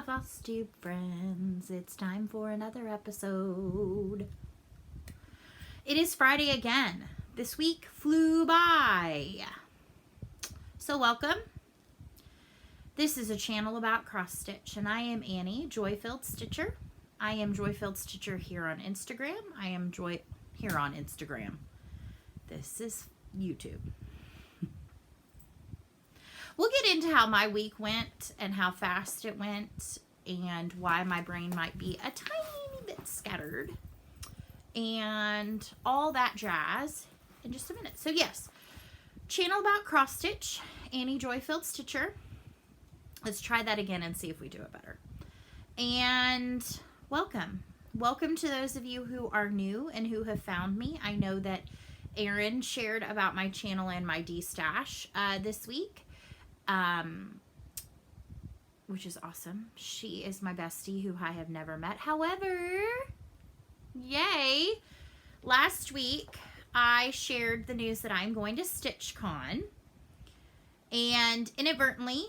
Flosstube friends, it's time for another episode. It is Friday again. This week flew by. So welcome. This is a channel about cross stitch, and I am Annie, Joy-Filled Stitcher. I am Joy-Filled Stitcher here on Instagram. I am Joy here on Instagram. This is YouTube. We'll get into how my week went and how fast it went and why my brain might be a tiny bit scattered and all that jazz in just a minute. So yes, channel about cross stitch, Annie Joy-Filled Stitcher. Let's try that again and see if we do it better. And welcome. Welcome to those of you who are new and who have found me. I know that Erin shared about my channel and my D-stash this week. Which is awesome. She is my bestie who I have never met. However, yay! Last week, I shared the news that I'm going to StitchCon, and inadvertently,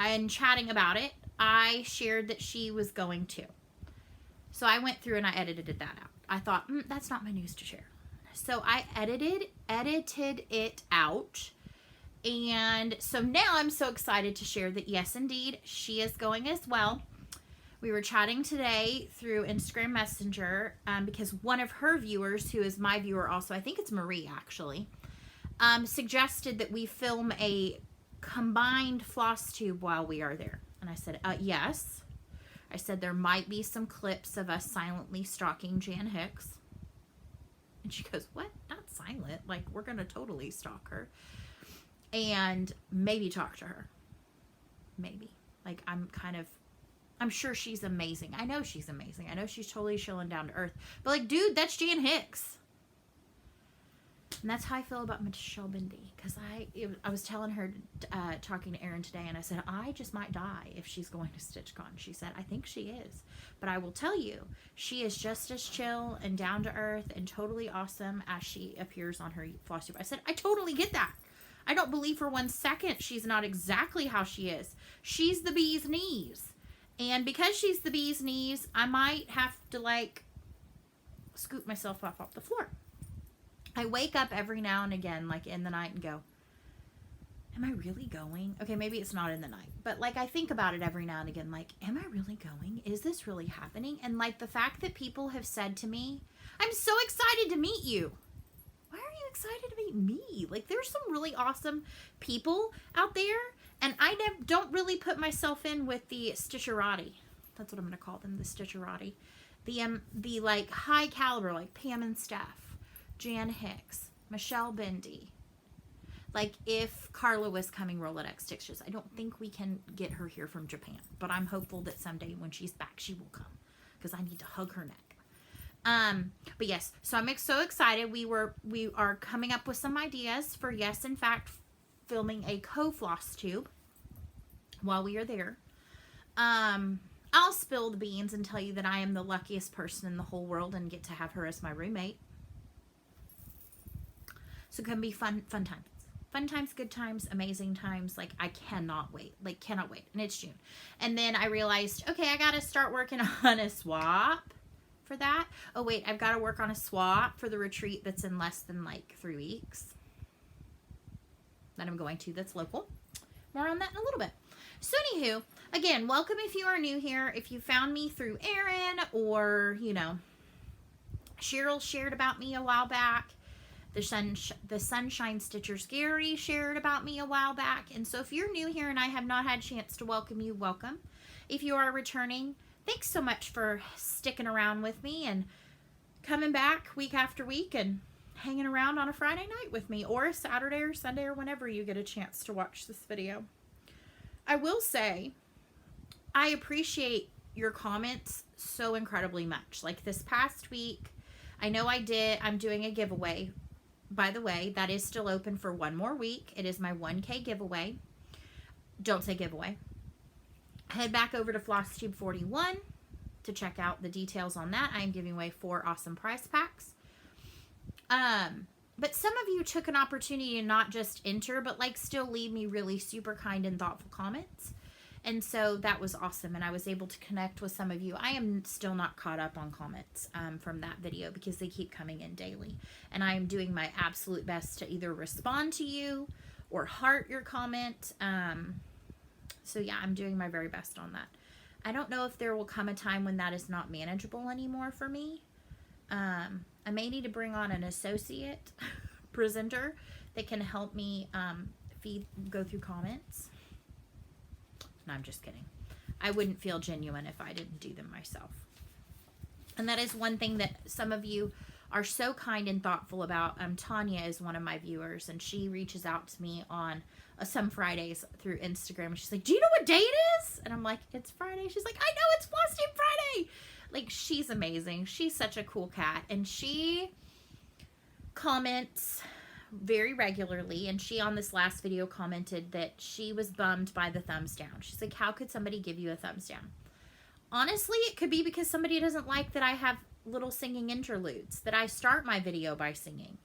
in chatting about it, I shared that she was going to. So I went through and I edited that out. I thought, that's not my news to share. So I edited it out. And so now I'm so excited to share that yes, indeed, she is going as well. We were chatting today through Instagram Messenger because one of her viewers, who is my viewer also, I think it's Marie actually, suggested that we film a combined Flosstube while we are there. And I said, yes. I said there might be some clips of us silently stalking Jan Hicks. And she goes, what? Not silent. Like, we're going to totally stalk her. And maybe talk to her. Maybe. Like, I'm sure she's amazing. I know she's amazing. I know she's totally chilling down to earth. But, like, dude, that's Jan Hicks. And that's how I feel about Michelle Bindi. Because I was telling her, talking to Erin today, and I said, I just might die if she's going to StitchCon. She said, I think she is. But I will tell you, she is just as chill and down to earth and totally awesome as she appears on her Flosstube. I said, I totally get that. I don't believe for 1 second she's not exactly how she is. She's the bee's knees. And because she's the bee's knees, I might have to, like, scoop myself up off the floor. I wake up every now and again, like, in the night and go, am I really going? Okay, maybe it's not in the night. But, like, I think about it every now and again, like, am I really going? Is this really happening? And, like, the fact that people have said to me, I'm so excited to meet you. Why are you excited to meet me? Like, there's some really awesome people out there, and I don't really put myself in with the Stitcherati. That's what I'm going to call them, the Stitcherati. The like high caliber, like Pam and Steph, Jan Hicks, Michelle Bindi. Like, if Carla was coming Rolodex Stitches, I don't think we can get her here from Japan, but I'm hopeful that someday when she's back, she will come, because I need to hug her neck. But yes, so I'm so excited. We are coming up with some ideas for, yes, in fact, filming a co-Flosstube while we are there. I'll spill the beans and tell you that I am the luckiest person in the whole world and get to have her as my roommate. So it's gonna be fun times. Fun times, good times, amazing times. Like, I cannot wait. Like, cannot wait. And it's June. And then I realized, okay, I gotta start working on a swap for that. Oh wait, I've got to work on a swap for the retreat that's in less than like 3 weeks that I'm going to, that's local. More on that in a little bit. So anywho, again, welcome if you are new here. If you found me through Erin, or, you know, Cheryl shared about me a while back. The Sunshine Stitchers Gary shared about me a while back. And so if you're new here and I have not had a chance to welcome you, welcome. If you are returning, thanks so much for sticking around with me and coming back week after week and hanging around on a Friday night with me, or a Saturday or Sunday, or whenever you get a chance to watch this video. I will say, I appreciate your comments so incredibly much. Like, this past week, I know I'm doing a giveaway. By the way, that is still open for 1 more week. It is my 1K giveaway. Don't say giveaway. Head back over to Flosstube 41 to check out the details on that. I am giving away 4 awesome prize packs. But some of you took an opportunity to not just enter, but like still leave me really super kind and thoughtful comments. And so that was awesome, and I was able to connect with some of you. I am still not caught up on comments from that video because they keep coming in daily. And I am doing my absolute best to either respond to you or heart your comment. So yeah, I'm doing my very best on that. I don't know if there will come a time when that is not manageable anymore for me. I may need to bring on an associate presenter that can help me go through comments. No, I'm just kidding. I wouldn't feel genuine if I didn't do them myself. And that is one thing that some of you are so kind and thoughtful about. Tanya is one of my viewers, and she reaches out to me on some Fridays through Instagram. She's like, do you know what day it is? And I'm like, it's Friday. She's like, I know, it's Flosstube Friday. Like, she's amazing. She's such a cool cat. And she comments very regularly, and she on this last video commented that she was bummed by the thumbs down. She's like, how could somebody give you a thumbs down? Honestly, it could be because somebody doesn't like that I have little singing interludes, that I start my video by singing.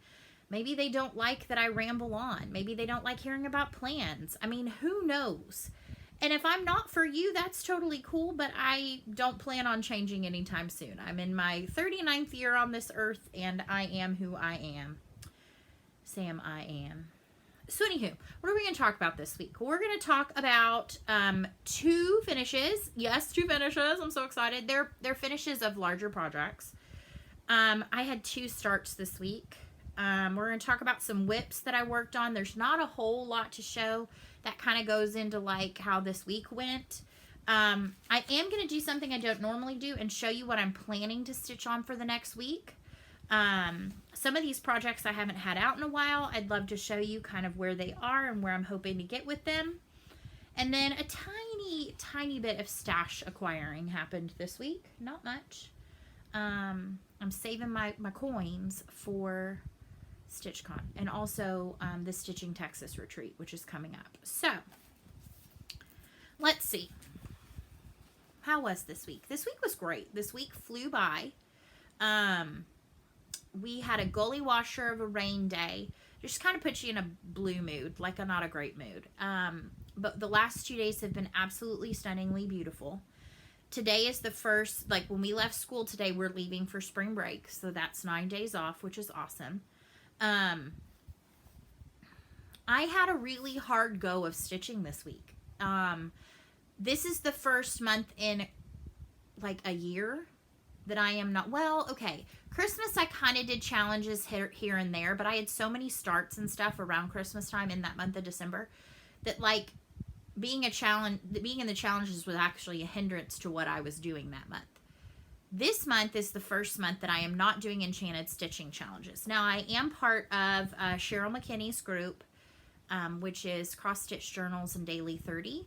Maybe they don't like that I ramble on. Maybe they don't like hearing about plans. I mean, who knows? And if I'm not for you, that's totally cool, but I don't plan on changing anytime soon. I'm in my 39th year on this earth, and I am who I am. Sam, I am. So anywho, what are we going to talk about this week? We're going to talk about 2 finishes. Yes, 2 finishes. I'm so excited. They're finishes of larger projects. I had 2 starts this week. We're going to talk about some whips that I worked on. There's not a whole lot to show. That kind of goes into like how this week went. I am going to do something I don't normally do and show you what I'm planning to stitch on for the next week. Some of these projects I haven't had out in a while. I'd love to show you kind of where they are and where I'm hoping to get with them. And then a tiny bit of stash acquiring happened this week. Not much. I'm saving my coins for StitchCon and also the Stitching Texas retreat, which is coming up. So let's see. How was this week? This week was great. This week flew by. We had a gully washer of a rain day. Just kind of puts you in a blue mood, like a not a great mood. But the last 2 days have been absolutely stunningly beautiful. Today is the first, like when we left school today, we're leaving for spring break. So that's 9 days off, which is awesome. I had a really hard go of stitching this week. This is the first month in like a year that I am not, well, okay. Christmas, I kind of did challenges here and there, but I had so many starts and stuff around Christmas time in that month of December that like being in the challenges was actually a hindrance to what I was doing that month. This month is the first month that I am not doing enchanted stitching challenges. Now I am part of Cheryl McKinney's group, which is Cross Stitch Journals and Daily 30.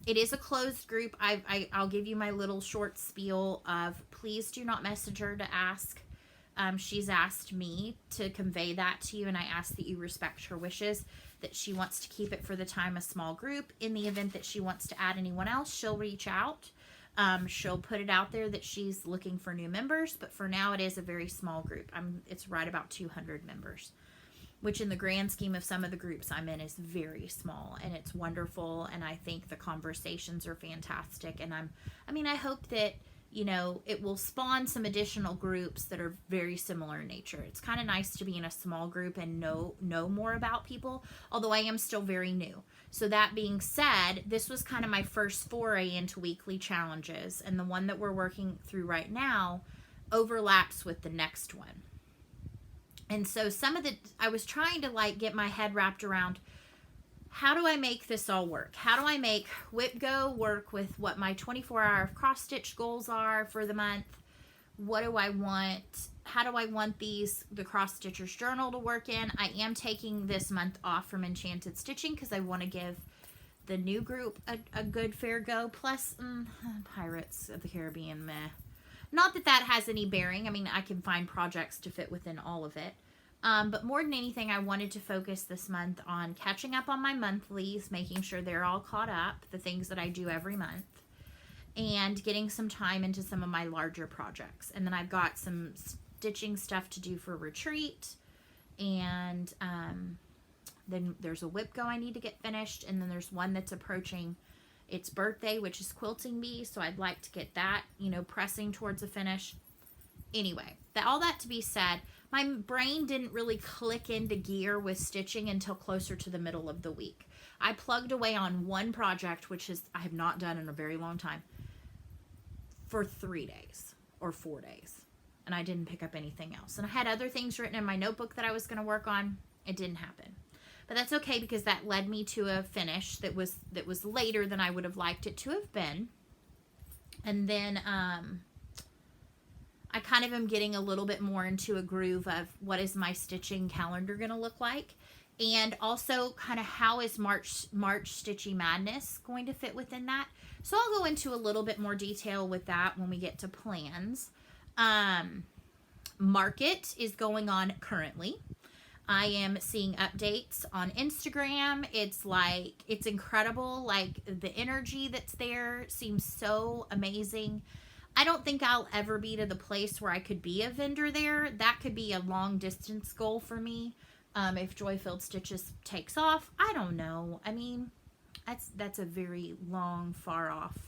It is a closed group. I'll give you my little short spiel of please do not message her to ask. She's asked me to convey that to you, and I ask that you respect her wishes, that she wants to keep it for the time a small group. In the event that she wants to add anyone else, she'll reach out. She'll put it out there that she's looking for new members, but for now it is a very small group. It's right about 200 members. Which in the grand scheme of some of the groups I'm in is very small, and it's wonderful, and I think the conversations are fantastic, and I hope that, you know, it will spawn some additional groups that are very similar in nature. It's kind of nice to be in a small group and know more about people, although I am still very new. So that being said, this was kind of my first foray into weekly challenges, and the one that we're working through right now overlaps with the next one. And so I was trying to like get my head wrapped around, how do I make this all work? How do I make Whip Go work with what my 24-hour cross stitch goals are for the month? What do I want? How do I want the cross stitcher's journal to work in? I am taking this month off from enchanted stitching because I want to give the new group a good fair go. Plus, Pirates of the Caribbean, meh. Not that that has any bearing. I mean, I can find projects to fit within all of it. But more than anything, I wanted to focus this month on catching up on my monthlies, making sure they're all caught up, the things that I do every month, and getting some time into some of my larger projects. And then I've got some stitching stuff to do for retreat, and then there's a Whip Go I need to get finished, and then there's one that's approaching its birthday, which is Quilting Bee. So I'd like to get that, you know, pressing towards a finish. Anyway, all that to be said, my brain didn't really click into gear with stitching until closer to the middle of the week. I plugged away on one project, which is I have not done in a very long time, for 3 days or 4 days. And I didn't pick up anything else. And I had other things written in my notebook that I was going to work on. It didn't happen. But that's okay, because that led me to a finish that was later than I would have liked it to have been. And then I kind of am getting a little bit more into a groove of what is my stitching calendar going to look like. And also kind of how is March Stitchy Madness going to fit within that. So I'll go into a little bit more detail with that when we get to plans. Market is going on currently. I am seeing updates on Instagram. It's incredible. Like, the energy that's there seems so amazing. I don't think I'll ever be to the place where I could be a vendor there. That could be a long distance goal for me. If Joy Filled Stitches takes off, I don't know. I mean, that's a very long, far off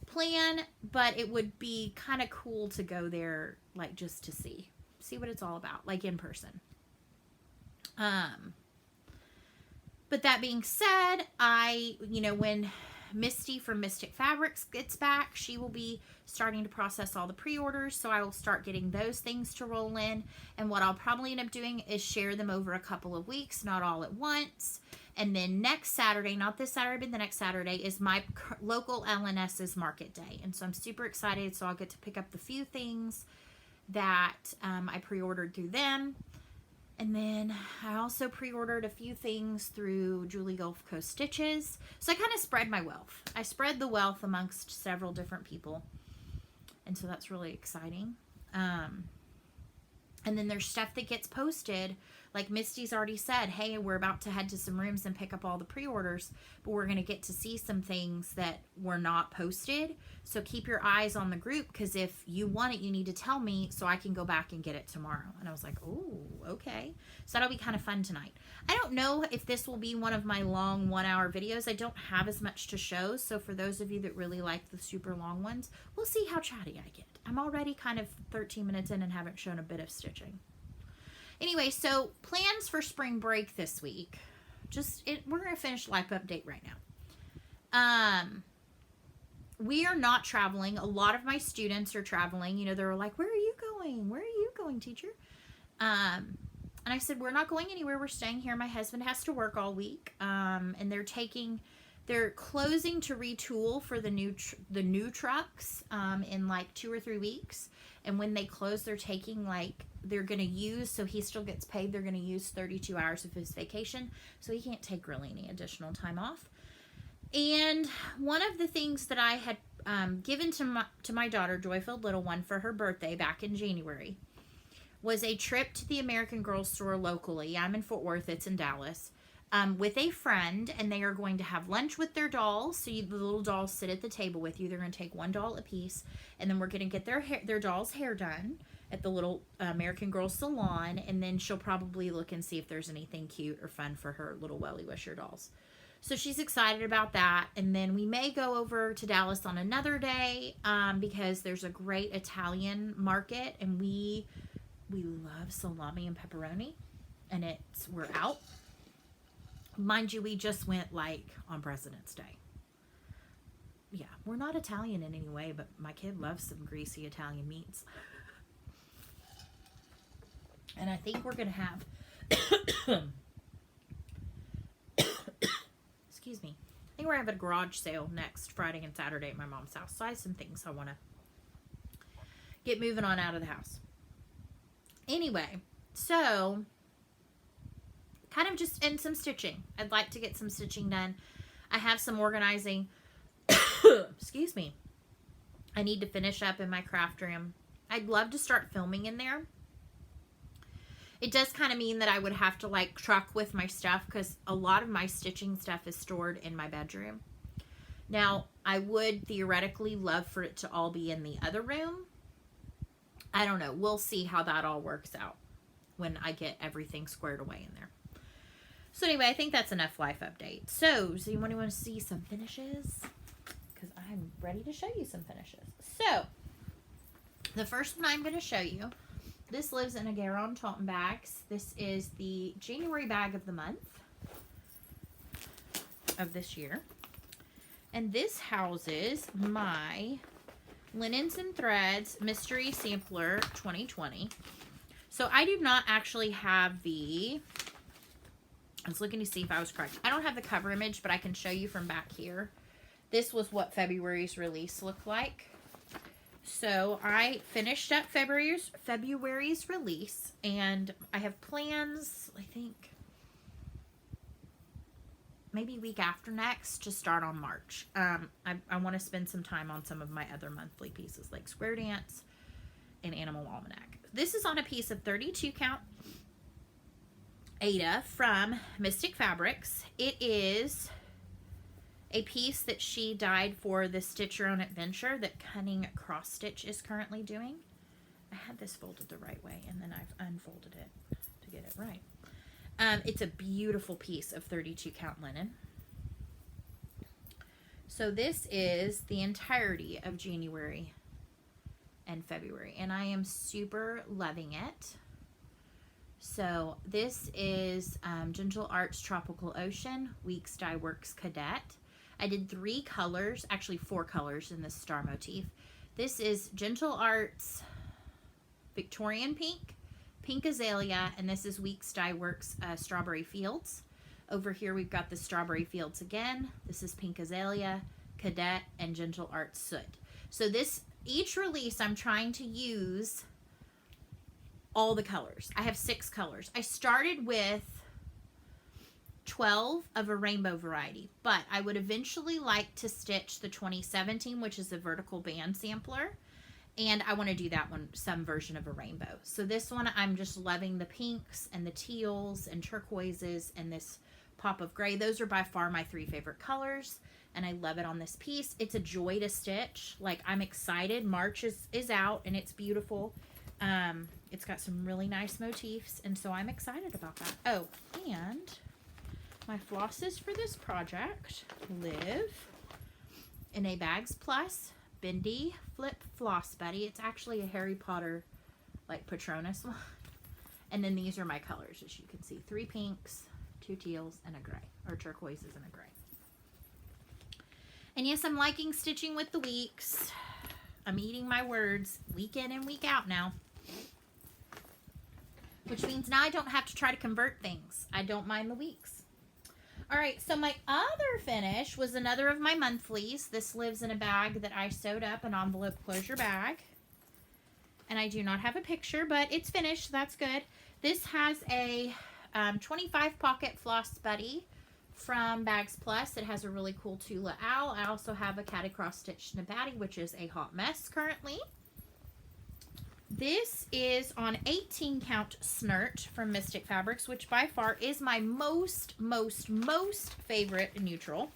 plan, but it would be kind of cool to go there, like, just to see what it's all about, like, in person. But that being said, when Misty from Mystic Fabrics gets back, she will be starting to process all the pre-orders, so I will start getting those things to roll in. And what I'll probably end up doing is share them over a couple of weeks, not all at once. And then next Saturday, not this Saturday, but the next Saturday, is my local LNS's market day. And so I'm super excited, so I'll get to pick up the few things that I pre-ordered through them. And then I also pre-ordered a few things through Julie Gulf Coast Stitches. So I kind of spread my wealth. I spread the wealth amongst several different people. And so that's really exciting. And then there's stuff that gets posted. Like Misty's already said, hey, we're about to head to some rooms and pick up all the pre-orders, but we're going to get to see some things that were not posted. So keep your eyes on the group, because if you want it, you need to tell me so I can go back and get it tomorrow. And I was like, oh, okay. So that'll be kind of fun tonight. I don't know if this will be one of my long 1-hour videos. I don't have as much to show. So for those of you that really like the super long ones, we'll see how chatty I get. I'm already kind of 13 minutes in and haven't shown a bit of stitching. Anyway, so plans for spring break this week. We're going to finish life update right now. We are not traveling. A lot of my students are traveling. You know, they're like, where are you going? Where are you going, teacher? And I said, we're not going anywhere. We're staying here. My husband has to work all week. And they're closing to retool for the new trucks in like 2 or 3 weeks. And when they close, they're going to use, so he still gets paid, they're going to use 32 hours of his vacation. So he can't take really any additional time off. And one of the things that I had given to my daughter, Joyfilled Little One, for her birthday back in January was a trip to the American Girl store locally. I'm in Fort Worth, it's in Dallas. With a friend, and they are going to have lunch with their dolls. So the little dolls sit at the table with you. They're going to take one doll apiece, and then we're going to get their doll's hair done at the little American Girl salon, and then she'll probably look and see if there's anything cute or fun for her little Welly Wisher dolls. So she's excited about that, and then we may go over to Dallas on another day because there's a great Italian market, and we love salami and pepperoni, and we're out. Mind you, we just went like on President's Day. Yeah, we're not Italian in any way, but my kid loves some greasy Italian meats. And I think we're going to have, excuse me, I think we're having a garage sale next Friday and Saturday at my mom's house. So I have some things I want to get moving on out of the house. Anyway, so kind of just in some stitching. I'd like to get some stitching done. I have some organizing. Excuse me. I need to finish up in my craft room. I'd love to start filming in there. It does kind of mean that I would have to like truck with my stuff, because a lot of my stitching stuff is stored in my bedroom. Now, I would theoretically love for it to all be in the other room. I don't know. We'll see how that all works out when I get everything squared away in there. So anyway, I think that's enough life update. So you want to see some finishes? Because I'm ready to show you some finishes. So the first one I'm going to show you, this lives in a GaRon Tottenbags. This is the January bag of the month of this year. And this houses my Linens and Threads Mystery Sampler 2020. So I do not actually have the, I was looking to see if I was correct. I don't have the cover image, but I can show you from back here. This was what February's release looked like. So I finished up February's release, and I have plans, I think, maybe week after next to start on March. I want to spend some time on some of my other monthly pieces like Square Dance and Animal Almanac. This is on a piece of 32 count Ada from Mystic Fabrics. It is a piece that she dyed for the Stitch Your Own Adventure that Cunning Cross Stitch is currently doing. I had this folded the right way, and then I've unfolded it to get it right. It's a beautiful piece of 32 count linen. So this is the entirety of January and February, and I am super loving it. So this is Gentle Arts Tropical Ocean, Weeks Dye Works Cadet. I did 3 colors, actually 4 colors in this star motif. This is Gentle Arts Victorian Pink, Pink Azalea, and this is Weeks Dye Works Strawberry Fields. Over here we've got the Strawberry Fields again. This is Pink Azalea, Cadet, and Gentle Arts Soot. So each release I'm trying to use all the colors. I have 6 colors. I started with 12 of a rainbow variety, but I would eventually like to stitch the 2017, which is a vertical band sampler, and I want to do that one, some version of a rainbow. So this one, I'm just loving the pinks and the teals and turquoises and this pop of gray. Those are by far my 3 favorite colors, and I love it on this piece. It's a joy to stitch. Like, I'm excited. March is out, and it's beautiful. It's got some really nice motifs, and so I'm excited about that. Oh, and my flosses for this project live in a Bags Plus Bendy Flip Floss Buddy. It's actually a Harry Potter, like, Patronus one. And then these are my colors, as you can see. 3 pinks, 2 teals, and a gray, or turquoises and a gray. And yes, I'm liking stitching with the weeks. I'm eating my words week in and week out now. Which means now I don't have to try to convert things. I don't mind the weeks. All right, so my other finish was another of my monthlies. This lives in a bag that I sewed up, an envelope closure bag. And I do not have a picture, but it's finished. That's good. This has a 25 pocket floss buddy from Bags Plus. It has a really cool Tula owl. I also have a Catty Cross Stitch Nabati, which is a hot mess currently. This is on 18 count Snirt from Mystic Fabrics, which by far is my most favorite neutral.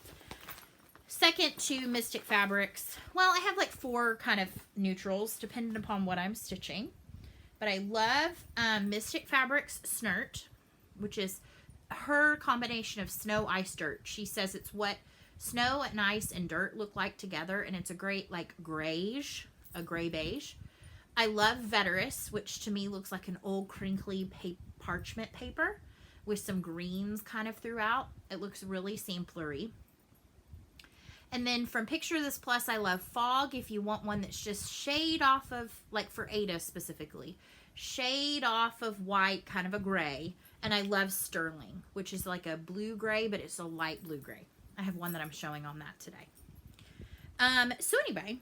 Second to Mystic Fabrics. Well, I have like 4 kind of neutrals depending upon what I'm stitching. But I love Mystic Fabrics Snirt, which is her combination of snow, ice, dirt. She says it's what snow and ice and dirt look like together, and it's a great like grayish, a gray beige. I love Veterus, which to me looks like an old crinkly parchment paper with some greens kind of throughout. It looks really samplery. And then from Picture This Plus, I love Fog. If you want one that's just shade off of, like for Ada specifically, shade off of white, kind of a gray. And I love Sterling, which is like a blue gray, but it's a light blue gray. I have one that I'm showing on that today. So anyway,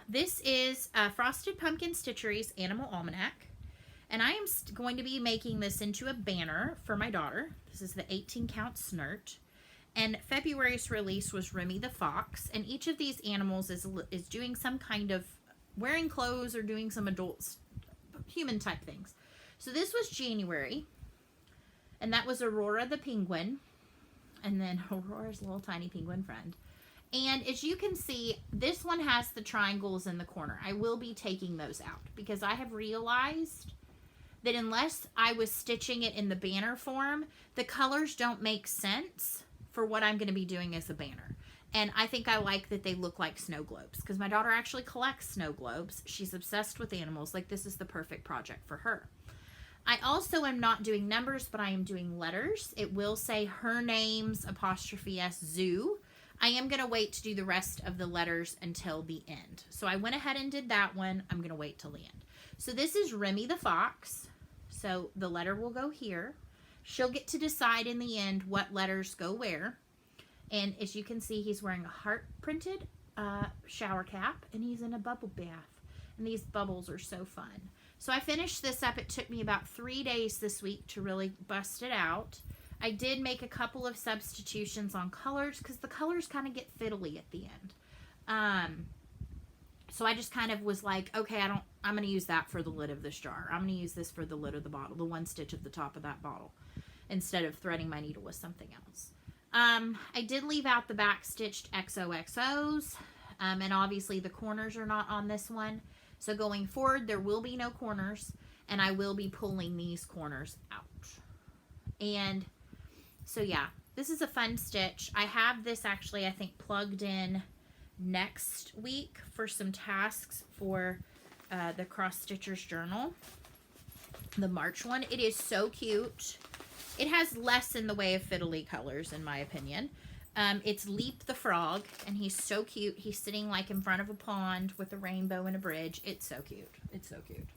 this is Frosted Pumpkin Stitchery's Animal Almanac. And I am going to be making this into a banner for my daughter. This is the 18 count Snirt. And February's release was Remy the Fox. And each of these animals is doing some kind of wearing clothes or doing some adult human type things. So this was January. And that was Aurora the penguin. And then Aurora's little tiny penguin friend. And as you can see, this one has the triangles in the corner. I will be taking those out because I have realized that unless I was stitching it in the banner form, the colors don't make sense for what I'm going to be doing as a banner. And I think I like that they look like snow globes, because my daughter actually collects snow globes. She's obsessed with animals. Like, this is the perfect project for her. I also am not doing numbers, but I am doing letters. It will say her name's 'S zoo. I am going to wait to do the rest of the letters until the end. So I went ahead and did that one. I'm going to wait till the end. So this is Remy the fox. So the letter will go here. She'll get to decide in the end what letters go where. And as you can see, he's wearing a heart printed shower cap, and he's in a bubble bath. And these bubbles are so fun. So I finished this up. It took me about 3 days this week to really bust it out. I did make a couple of substitutions on colors because the colors kind of get fiddly at the end. So I just kind of was like, okay, I'm going to use that for the lid of this jar. I'm going to use this for the lid of the bottle, the one stitch at the top of that bottle, instead of threading my needle with something else. I did leave out the back stitched XOXOs, and obviously the corners are not on this one. So going forward, there will be no corners, and I will be pulling these corners out. And so yeah, this is a fun stitch. I have this actually, I think, plugged in next week for some tasks for the Cross Stitchers Journal, the March one. It is so cute. It has less in the way of fiddly colors, in my opinion. It's Leap the Frog, and he's so cute. He's sitting like in front of a pond with a rainbow and a bridge. It's so cute. It's so cute.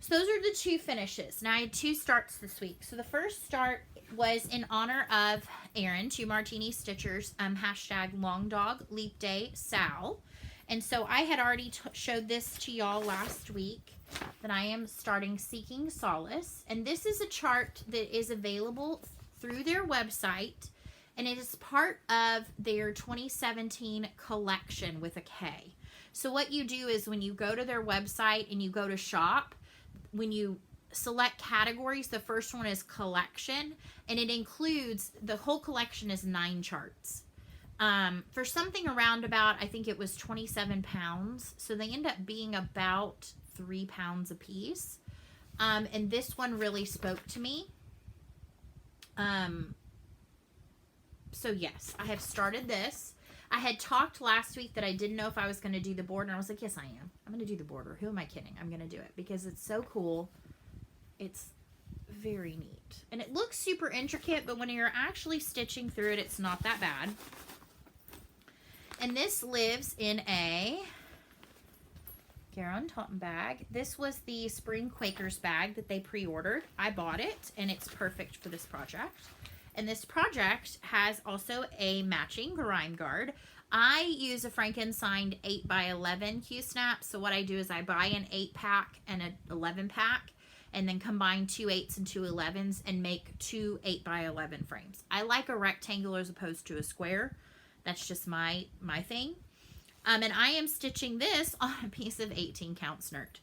So those are the two finishes. Now I had 2 starts this week. So the first start was in honor of Aaron, 2 Martini Stitchers, hashtag Long Dog Leap Day Sal. And so I had already showed this to y'all last week, that I am starting Seeking Solace. And this is a chart that is available through their website, and it is part of their 2017 collection with a K. So what you do is when you go to their website and you go to shop, when you select categories, the first one is collection, and it includes, the whole collection is 9 charts. For something around about, I think it was 27 pounds. So they end up being about 3 pounds a piece. And this one really spoke to me. So yes, I have started this. I had talked last week that I didn't know if I was going to do the border, and I was like, yes, I am. I'm going to do the border. Who am I kidding? I'm going to do it because it's so cool. It's very neat. And it looks super intricate, but when you're actually stitching through it, it's not that bad. And this lives in a GaRon Tottenbag. This was the Spring Quakers bag that they pre-ordered. I bought it, and it's perfect for this project. And this project has also a matching Grime guard. I use a Franken-signed 8x11 Q-snap. So what I do is I buy an 8-pack and an 11-pack, and then combine 2 8s and 2 11s and make 2 8x11 frames. I like a rectangle as opposed to a square. That's just my thing. And I am stitching this on a piece of 18 count Snirt.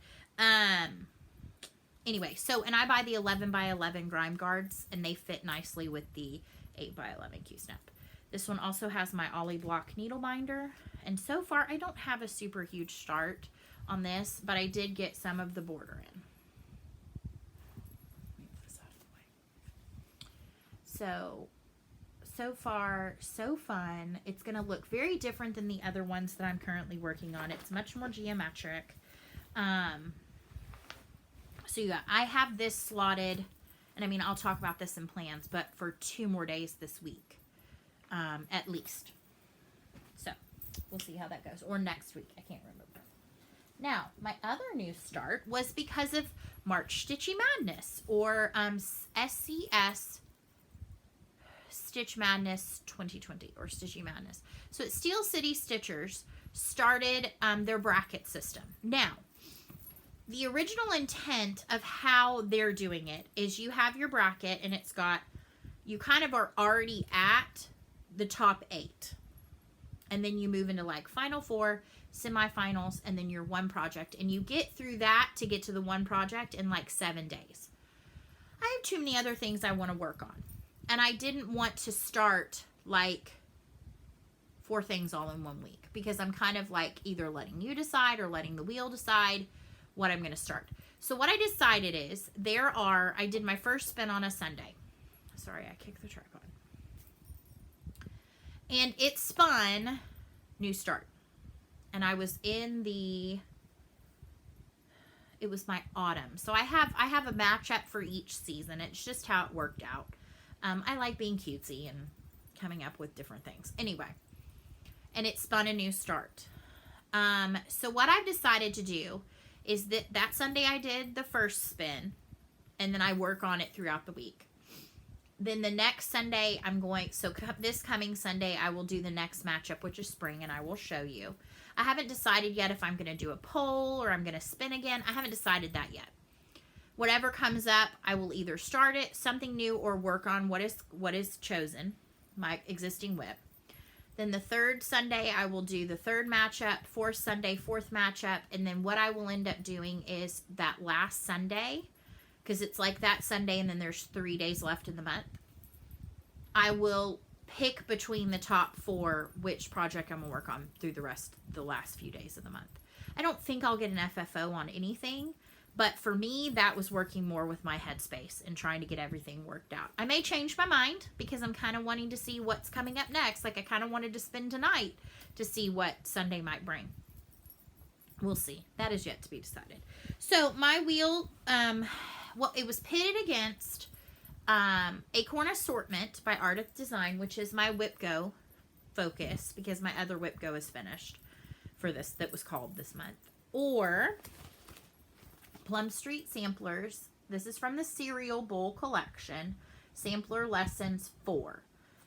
Anyway, so, and I buy the 11x11 Grime guards, and they fit nicely with the 8x11 Q-snap. This one also has my Ollie Block needle binder, and so far I don't have a super huge start on this, but I did get some of the border in. Move this out of the way. So far, so fun. It's going to look very different than the other ones that I'm currently working on. It's much more geometric. So yeah, I have this slotted, and I mean, I'll talk about this in plans, but for 2 more days this week, at least. So we'll see how that goes. Or next week. I can't remember. Now, my other new start was because of March Stitchy Madness, or SCS Stitch Madness 2020, or Stitchy Madness. So at Steel City Stitchers started their bracket system. Now, the original intent of how they're doing it is you have your bracket, and it's got, you kind of are already at the top 8. And then you move into like Final 4, semifinals, and then your one project. And you get through that to get to the one project in like 7 days. I have too many other things I want to work on. And I didn't want to start like 4 things all in 1 week, because I'm kind of like either letting you decide or letting the wheel decide what I'm going to start. So what I decided is I did my first spin on a Sunday. Sorry, I kicked the tripod. And it spun New Start. And I was in it was my autumn. So I have a matchup for each season. It's just how it worked out. I like being cutesy and coming up with different things. Anyway, and it spun a New Start. So what I've decided to do is that Sunday I did the first spin, and then I work on it throughout the week. Then the next Sunday this coming Sunday I will do the next matchup, which is spring, and I will show you. I haven't decided yet if I'm going to do a poll or I'm going to spin again. I haven't decided that yet. Whatever comes up, I will either start it, something new, or work on what is chosen, my existing whip. Then the third Sunday, I will do the third matchup, fourth Sunday, fourth matchup, and then what I will end up doing is that last Sunday, because it's like that Sunday and then there's 3 days left in the month, I will pick between the top 4 which project I'm going to work on through the last few days of the month. I don't think I'll get an FFO on anything, but for me, that was working more with my headspace and trying to get everything worked out. I may change my mind because I'm kind of wanting to see what's coming up next. Like I kind of wanted to spin tonight to see what Sunday might bring. We'll see. That is yet to be decided. So my wheel, it was pitted against Acorn Assortment by Art Design, which is my Whip Go focus because my other Whip Go is finished for this, that was called this month. Or Plum Street Samplers. This is from the Cereal Bowl Collection, Sampler Lessons 4.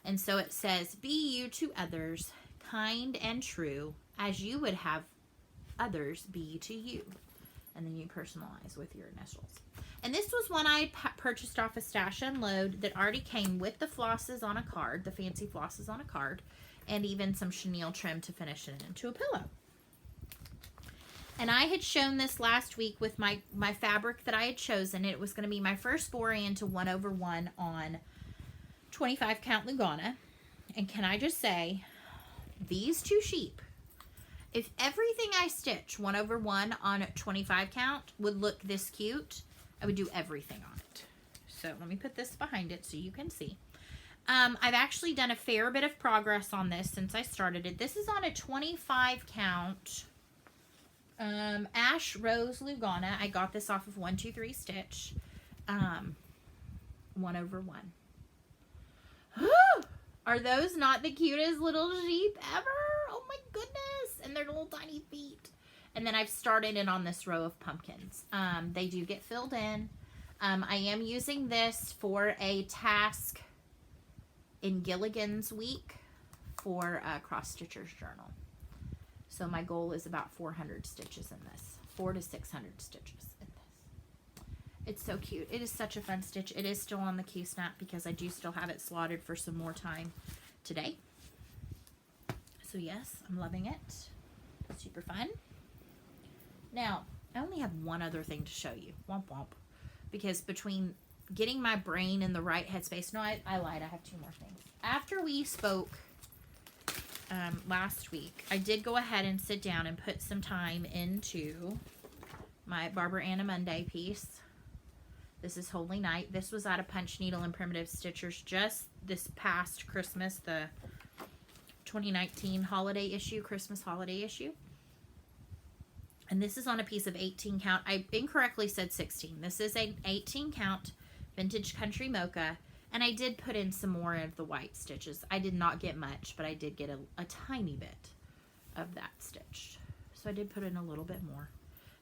And so it says, be you to others, kind and true, as you would have others be to you. And then you personalize with your initials. And this was one I purchased off a Stash Unload that already came with the flosses on a card, the fancy flosses on a card, and even some chenille trim to finish it into a pillow. And I had shown this last week with my fabric that I had chosen. It was going to be my first foray into 1/1 on 25 count Lugana. And can I just say, these 2 sheep, if everything I stitch 1/1 on 25 count would look this cute, I would do everything on it. So let me put this behind it so you can see. I've actually done a fair bit of progress on this since I started it. This is on a 25 count Ash Rose Lugana. I got this off of 123 Stitch. 1/1. Are those not the cutest little sheep ever? Oh my goodness. And their little tiny feet. And then I've started it on this row of pumpkins. They do get filled in. I am using this for a task in Gilligan's week for Cross Stitcher's Journal. So my goal is about 400 stitches in this. 400 to 600 stitches in this. It's so cute. It is such a fun stitch. It is still on the key snap because I do still have it slotted for some more time today. So yes, I'm loving it. Super fun. Now, I only have one other thing to show you. Womp womp. Because between getting my brain in the right headspace. No, I lied. I have 2 more things. After we spoke last week, I did go ahead and sit down and put some time into my Barbara Anna Monday piece. This is Holy Night. This was out of Punch Needle and Primitive Stitchers just this past Christmas, the 2019 holiday issue, Christmas holiday issue. And this is on a piece of 18 count. I incorrectly said 16. This is an 18 count vintage country Mocha. And I did put in some more of the white stitches. I did not get much, but I did get a tiny bit of that stitched. So I did put in a little bit more.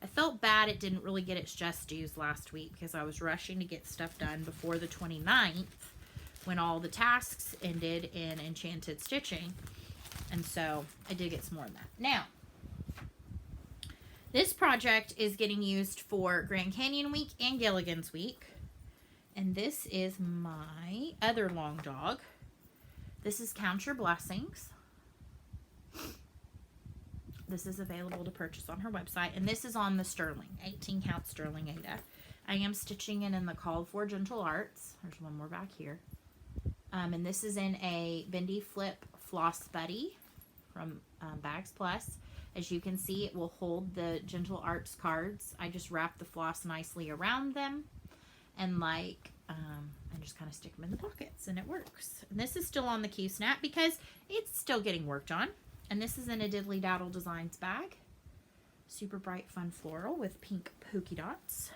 I felt bad it didn't really get its just dues last week because I was rushing to get stuff done before the 29th when all the tasks ended in Enchanted Stitching. And so I did get some more of that. Now, this project is getting used for Grand Canyon Week and Gilligan's Week. And this is my other long dog. This is Count Your Blessings. This is available to purchase on her website. And this is on the Sterling, 18 count Sterling Ada. I am stitching it in the Called For Gentle Arts. There's one more back here. And this is in a Bendy Flip Floss Buddy from Bags Plus. As you can see, it will hold the Gentle Arts cards. I just wrap the floss nicely around them and and just kind of stick them in the pockets, and it works. And this is still on the Q-snap because it's still getting worked on. And this is in a Diddly Daddle Designs bag. Super bright, fun floral with pink polka dots.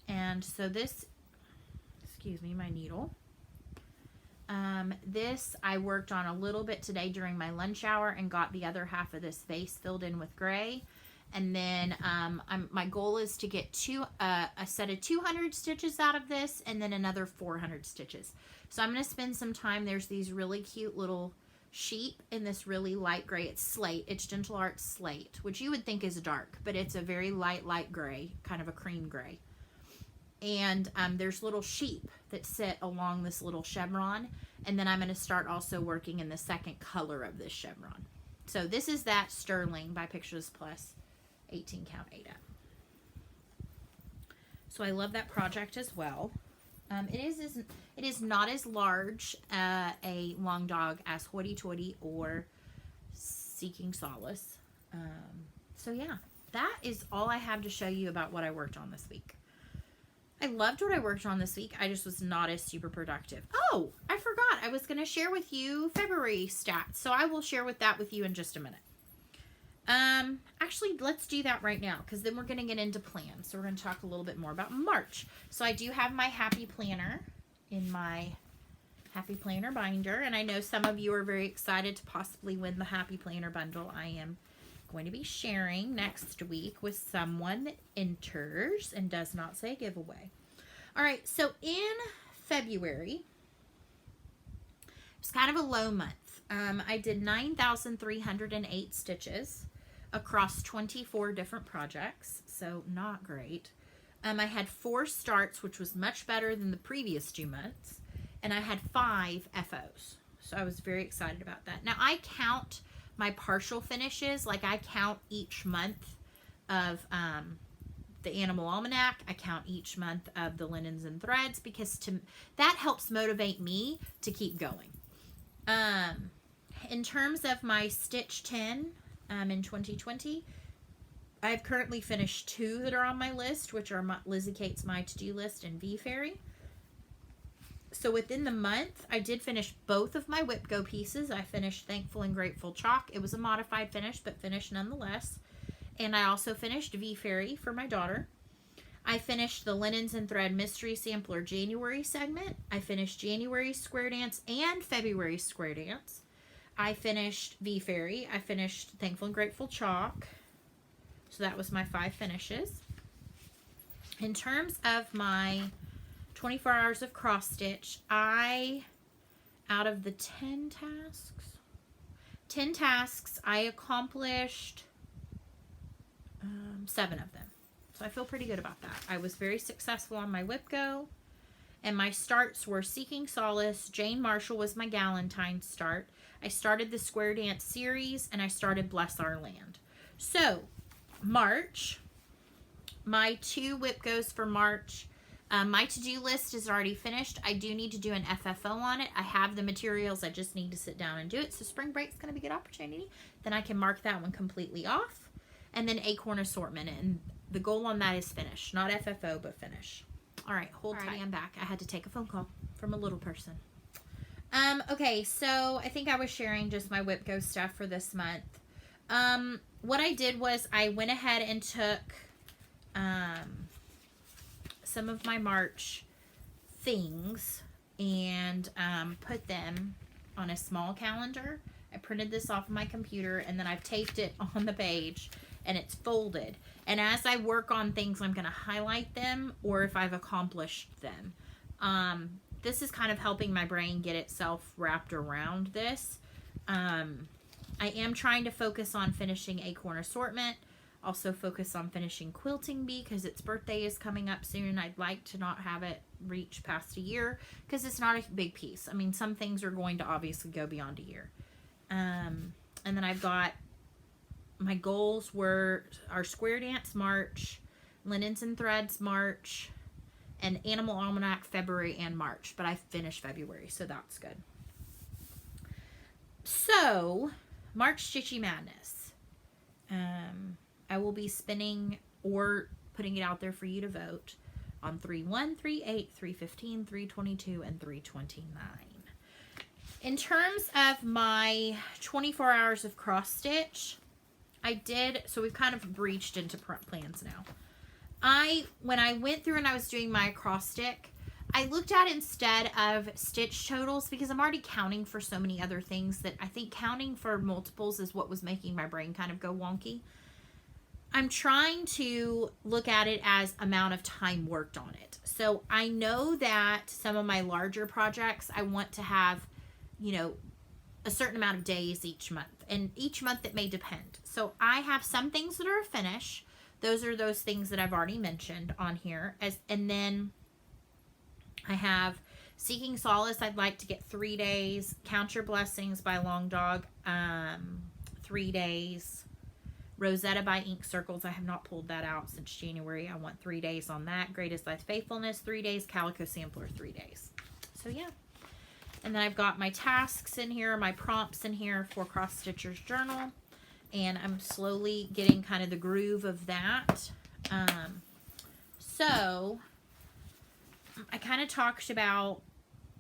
And so this, excuse me, my needle. This I worked on a little bit today during my lunch hour and got the other half of this vase filled in with gray. And then my goal is to get a set of 200 stitches out of this, and then another 400 stitches. So I'm going to spend some time. There's these really cute little sheep in this really light gray. It's slate. It's Gentle Arts slate, which you would think is dark, but it's a very light gray, kind of a cream gray. And there's little sheep that sit along this little chevron. And then I'm going to start also working in the second color of this chevron. So this is that Sterling by Pictures Plus 18 count 8 up. So I love that project as well. It is not as large a long dog as Hoity Toity or Seeking Solace. So yeah, that is all I have to show you about what I worked on this week. I loved what I worked on this week. I just was not as super productive. Oh, I forgot. I was going to share with you February stats. So I will share that with you in just a minute. Actually, let's do that right now, because then we're going to get into plans. So we're going to talk a little bit more about March. So I do have my Happy Planner in my Happy Planner binder. And I know some of you are very excited to possibly win the Happy Planner bundle. I am going to be sharing next week with someone that enters and does not say giveaway. All right, so in February, it's kind of a low month. I did 9,308 stitches across 24 different projects, so not great. I had 4 starts, which was much better than the previous 2 months, and I had 5 FOs, so I was very excited about that. Now, I count my partial finishes, like I count each month of the Animal Almanac. I count each month of the Linens and Threads, because that helps motivate me to keep going. In terms of my Stitch 10 in 2020, I've currently finished 2 that are on my list, which are Lizzie Kate's My To-Do List and V Fairy. So within the month, I did finish both of my Whip Go pieces. I finished Thankful and Grateful Chalk. It was a modified finish, but finished nonetheless. And I also finished V Fairy for my daughter. I finished the Linens and Thread Mystery Sampler January segment. I finished January's Square Dance and February's Square Dance. I finished V Fairy. I finished Thankful and Grateful Chalk. So that was my 5 finishes. In terms of my 24 hours of cross stitch, out of the 10 tasks, I accomplished 7 of them. So I feel pretty good about that. I was very successful on my Whip Go, and my starts were Seeking Solace. Jane Marshall was my Galentine start. I started the Square Dance series, and I started Bless Our Land. So March, my 2 Whip Goes for March. My to-do list is already finished. I do need to do an FFO on it. I have the materials. I just need to sit down and do it. So spring break's going to be a good opportunity. Then I can mark that one completely off. And then Acorn Assortment. And the goal on that is finish. Not FFO, but finish. All right, hold tight. I'm back. I had to take a phone call from a little person. Okay, so I think I was sharing just my Whip Go stuff for this month. What I did was I went ahead and took some of my March things and put them on a small calendar. I printed this off of my computer, and then I've taped it on the page, and it's folded. And as I work on things, I'm going to highlight them, or if I've accomplished them. This is kind of helping my brain get itself wrapped around this. I am trying to focus on finishing Acorn Assortment. Also focus on finishing Quilting Bee, because its birthday is coming up soon. I'd like to not have it reach past a year, because it's not a big piece. I mean, some things are going to obviously go beyond a year. And then I've got, my goals were our Square Dance March, Linens and Threads March, and Animal Almanac February and March. But I finished February, so that's good. So, March Stitchy Madness. I will be spinning or putting it out there for you to vote on 3/1, 3/8, 3/15, 3/22, and 3/29. In terms of my 24 hours of cross stitch, so we've kind of breached into plans now. When I went through and I was doing my acrostic, I looked at instead of stitch totals, because I'm already counting for so many other things that I think counting for multiples is what was making my brain kind of go wonky. I'm trying to look at it as amount of time worked on it. So I know that some of my larger projects, I want to have, you know, a certain amount of days each month. And each month it may depend. So I have some things that are a finish. Those are those things that I've already mentioned on here. And then I have Seeking Solace. I'd like to get 3 days. Count Your Blessings by Long Dog, 3 days. Rosetta by Ink Circles. I have not pulled that out since January. I want 3 days on that. Greatest Thy Faithfulness, 3 days. Calico Sampler, 3 days. So yeah. And then I've got my tasks in here, my prompts in here for Cross Stitcher's Journal. And I'm slowly getting kind of the groove of that. So I kind of talked about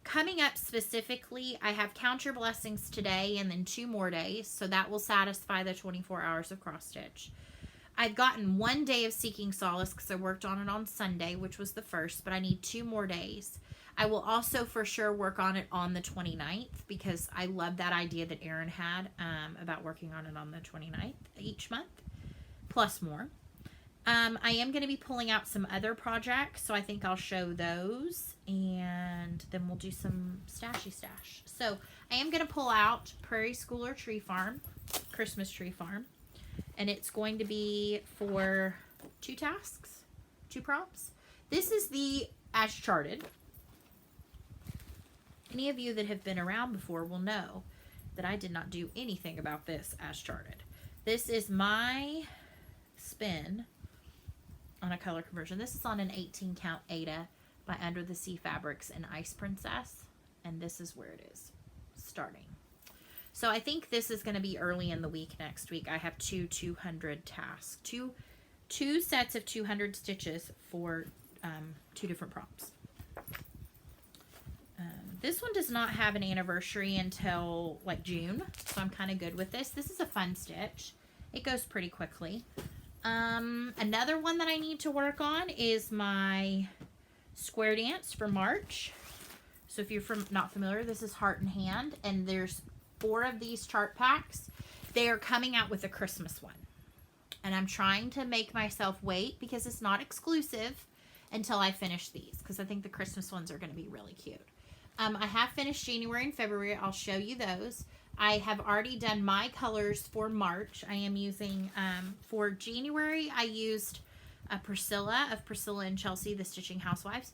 coming up specifically. I have Count Your Blessings today and then 2 more days. So that will satisfy the 24 hours of cross stitch. I've gotten 1 day of Seeking Solace because I worked on it on Sunday, which was the first, but I need 2 more days. I will also for sure work on it on the 29th because I love that idea that Erin had about working on it on the 29th each month, plus more. I am going to be pulling out some other projects, so I think I'll show those, and then we'll do some stashy stash. So I am going to pull out Prairie Schooler Tree Farm, Christmas Tree Farm, and it's going to be for 2 tasks, 2 prompts. This is the Ash Charted. Any of you that have been around before will know that I did not do anything about this Ash Charted. This is my spin on a color conversion. This is on an 18 count Ada by Under the Sea Fabrics and Ice Princess, and this is where it is starting. So I think this is going to be early in the week next week. I have 200 tasks, two sets of 200 stitches for 2 different prompts. This one does not have an anniversary until like June, so I'm kind of good with this. This is a fun stitch. It goes pretty quickly. Another one that I need to work on is my square dance for March. So if you're not familiar, this is Heart and Hand, and there's 4 of these chart packs. They are coming out with a Christmas one, and I'm trying to make myself wait because it's not exclusive until I finish these, because I think the Christmas ones are going to be really cute. I have finished January and February. I'll show you those. I have already done my colors for March. I am using, for January, I used Priscilla of Priscilla and Chelsea, the Stitching Housewives.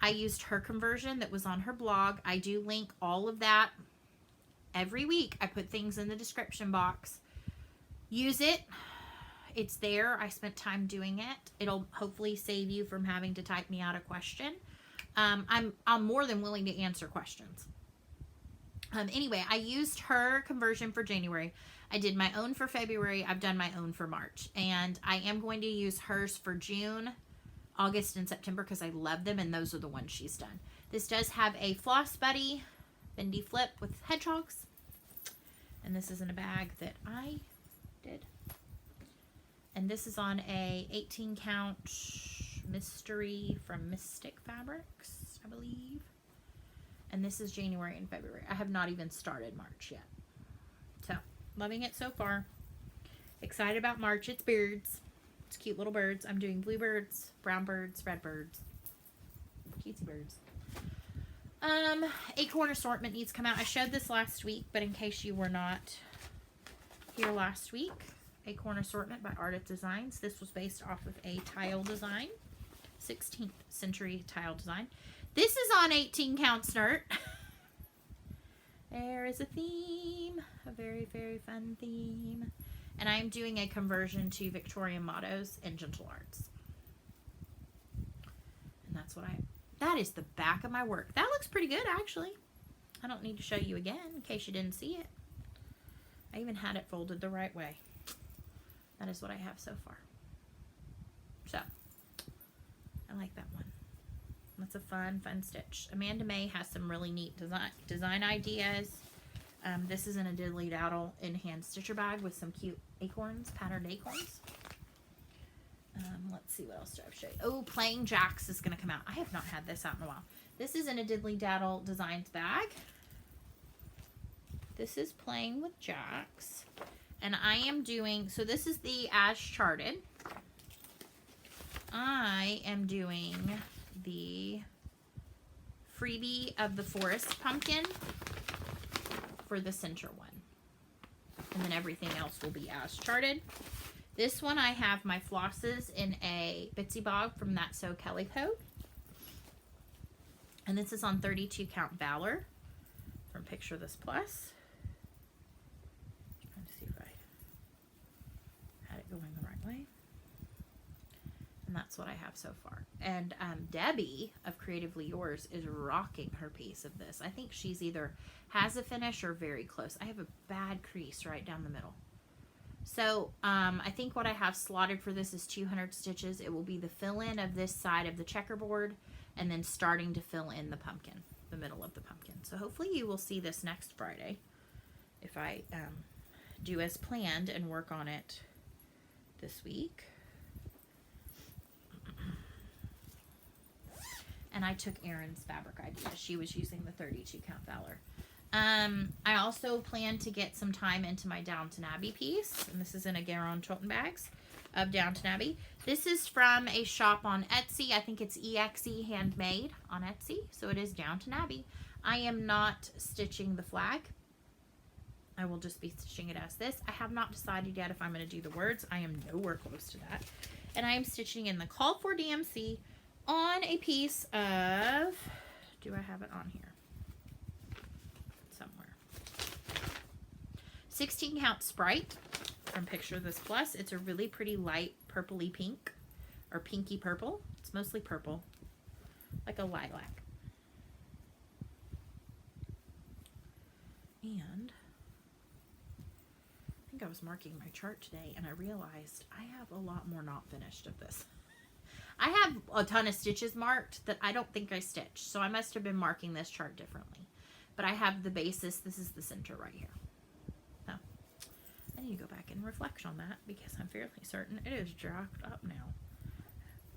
I used her conversion that was on her blog. I do link all of that every week. I put things in the description box. Use it. It's there. I spent time doing it. It'll hopefully save you from having to type me out a question. I'm more than willing to answer questions. Anyway, I used her conversion for January. I did my own for February. I've done my own for March. And I am going to use hers for June, August, and September because I love them, and those are the ones she's done. This does have a Floss Buddy bendy flip with hedgehogs. And this is in a bag that I did. And this is on a 18 count mystery from Mystic Fabrics, I believe. And this is January and February. I have not even started March yet. So, loving it so far. Excited about March. It's birds. It's cute little birds. I'm doing bluebirds, brown birds, red birds. Cutesy birds. Acorn assortment needs to come out. I showed this last week, but in case you were not here last week, Acorn assortment by Artist Designs. This was based off of a tile design. 16th century tile design. This is on 18 count Snirt. There is a theme, a very, very fun theme. And I am doing a conversion to Victorian mottos and gentle arts. And that's what that is the back of my work. That looks pretty good, actually. I don't need to show you again in case you didn't see it. I even had it folded the right way. that is what I have so far. So, I like that one. That's a fun stitch. Amanda May has some really neat design ideas. This is in a diddly daddle in-hand stitcher bag with some cute acorns, patterned acorns. Let's see, what else do I have to show you? Oh, Playing Jacks is going to come out. I have not had this out in a while. This is in a diddly daddle designs bag. This is Playing with Jacks. And I am doing, so this is the Ash Charted. I am doing the freebie of the Forest Pumpkin for the center one. And then everything else will be Ash Charted. This one I have my flosses in a Bitsy Bog from That So Kelly Code. And this is on 32 count Valor from Picture This Plus. Trying to see if I had it going the right way. And that's what I have so far. And Debbie of Creatively Yours is rocking her piece of this. I think she's either has a finish or very close. I have a bad crease right down the middle. So I think what I have slotted for this is 200 stitches. It will be the fill-in of this side of the checkerboard and then starting to fill in the pumpkin, the middle of the pumpkin. So hopefully you will see this next Friday if I do as planned and work on it this week. And I took Erin's fabric idea. She was using the 32 count Valor. I also plan to get some time into my Downton Abbey piece. And this is in a GaRon Tottenbags of Downton Abbey. This is from a shop on Etsy. I think it's EXE Handmade on Etsy. So it is Downton Abbey. I am not stitching the flag. I will just be stitching it as this. I have not decided yet if I'm going to do the words. I am nowhere close to that. And I am stitching in the Call for DMC on a piece of, do I have it on here? Somewhere. 16 count Sprite from Picture This Plus. It's a really pretty light purpley pink or pinky purple. It's mostly purple, like a lilac. And I think I was marking my chart today and I realized I have a lot more not finished of this. I have a ton of stitches marked that I don't think I stitched, so I must have been marking this chart differently. But I have the basis. This is the center right here. So I need to go back and reflect on that because I'm fairly certain it is jacked up now.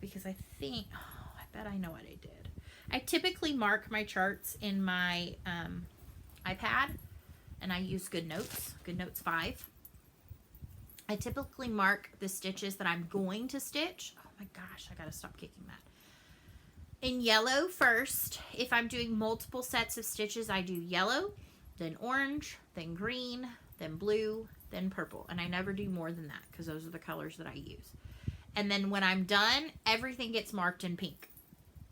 Because I think, oh, I bet I know what I did. I typically mark my charts in my iPad, and I use GoodNotes 5. I typically mark the stitches that I'm going to stitch. Oh my gosh, I gotta stop kicking that. In yellow first. If I'm doing multiple sets of stitches, I do yellow, then orange, then green, then blue, then purple. And I never do more than that because those are the colors that I use. And then when I'm done, everything gets marked in pink.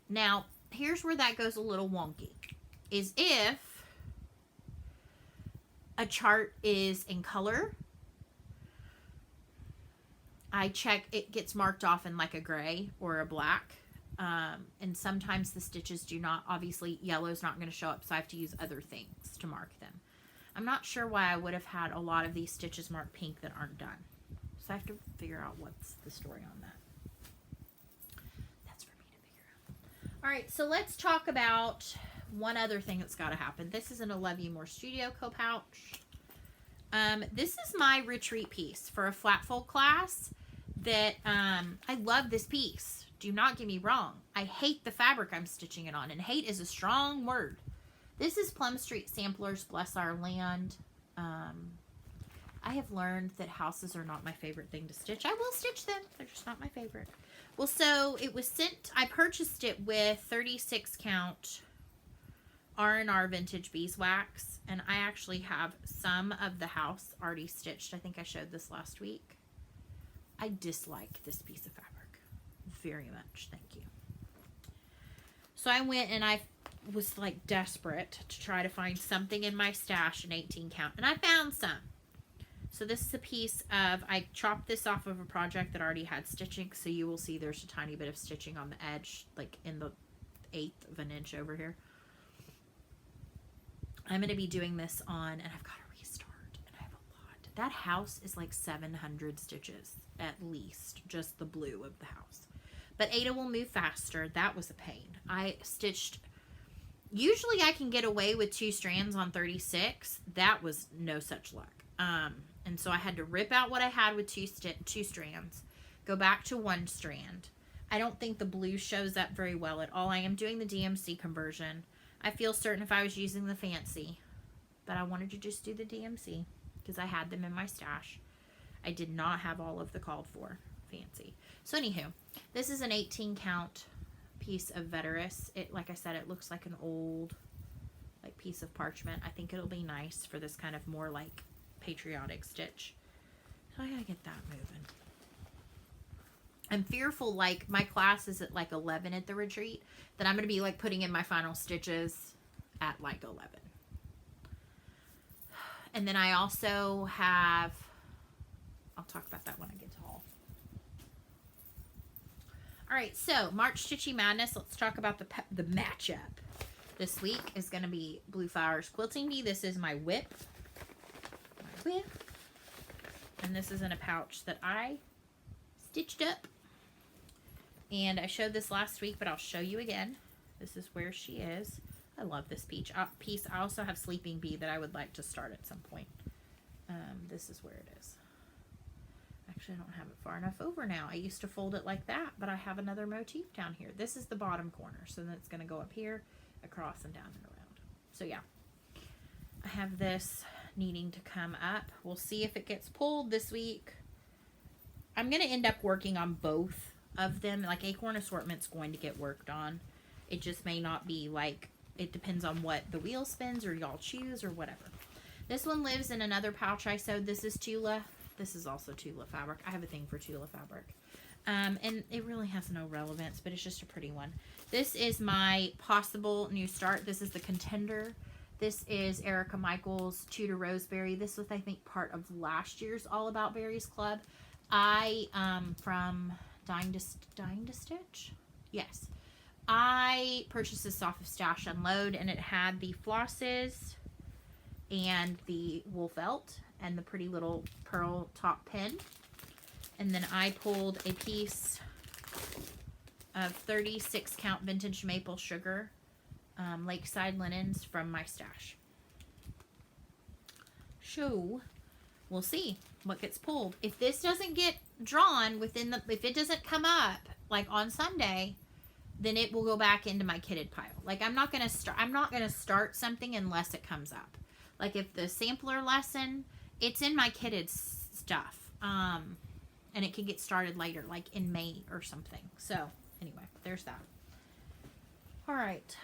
Now, here's where that goes a little wonky. Is if a chart is in color, I check, it gets marked off in like a gray or a black. And sometimes the stitches do not, obviously yellow's not going to show up, so I have to use other things to mark them. I'm not sure why I would have had a lot of these stitches marked pink that aren't done. So I have to figure out what's the story on that. That's for me to figure out. All right, so let's talk about one other thing that's got to happen. This is an I Love You More Studio co-pouch. This is my retreat piece for a flat fold class that I love this piece. Do not get me wrong. I hate the fabric I'm stitching it on, and hate is a strong word. This is Plum Street Samplers, Bless Our Land. I have learned that houses are not my favorite thing to stitch. I will stitch them. They're just not my favorite. Well, so it was sent, I purchased it with 36 count R&R Vintage Beeswax, and I actually have some of the house already stitched. I think I showed this last week. I dislike this piece of fabric very much. Thank you. So I went and I was like desperate to try to find something in my stash in 18 count, and I found some. So this is a piece of, I chopped this off of a project that already had stitching, so you will see there's a tiny bit of stitching on the edge, like in the 1/8 of an inch over here. I'm going to be doing this on, and I've got to restart, and I have a lot That house is like 700 stitches at least, just the blue of the house. But Ada will move faster. That was a pain. I stitched, usually I can get away with 2 strands on 36. That was no such luck. And so I had to rip out what I had with two strands, go back to 1 strand. I don't think the blue shows up very well at all. I am doing the DMC conversion. I feel certain if I was using the fancy, but I wanted to just do the DMC because I had them in my stash. I did not have all of the called for fancy. So anywho, this is an 18 count piece of Veterus. It, like I said, it looks like an old like piece of parchment. I think it'll be nice for this kind of more like patriotic stitch. So I gotta get that moving. I'm fearful, like my class is at like 11 at the retreat, that I'm gonna be like putting in my final stitches at like 11. And then I also have, I'll talk about that when I get to haul. All right, so March Stitchy Madness. Let's talk about the matchup. This week is going to be Blue Flowers Quilting Bee. This is my whip. And this is in a pouch that I stitched up. And I showed this last week, but I'll show you again. This is where she is. I love this piece. I also have Sleeping Bee that I would like to start at some point. This is where it is. Actually, I don't have it far enough over now. I used to fold it like that, but I have another motif down here. This is the bottom corner, so then it's going to go up here, across, and down and around. So yeah, I have this needing to come up. We'll see if it gets pulled this week. I'm going to end up working on both of them. Like Acorn Assortment's going to get worked on. It just may not be like, it depends on what the wheel spins or y'all choose or whatever. This one lives in another pouch I sewed. This is Tula. This is also Tula fabric. I have a thing for Tula fabric. And it really has no relevance, but it's just a pretty one. This is my possible new start. This is the Contender. This is Erica Michaels' Tudor Roseberry. This was, I think, part of last year's All About Berries Club. I, from Dying to Stitch? Yes. I purchased this off of Stash Unload, and it had the flosses and the wool felt and the pretty little pearl top pin. And then I pulled a piece of 36 count vintage maple sugar Lakeside linens from my stash. So we'll see what gets pulled. If this doesn't get drawn within the, if it doesn't come up like on Sunday, then it will go back into my kitted pile. Like I'm not gonna start something unless it comes up. Like if the sampler lesson, it's in my kitted stuff. And it can get started later, like in May or something. So anyway, there's that. All right,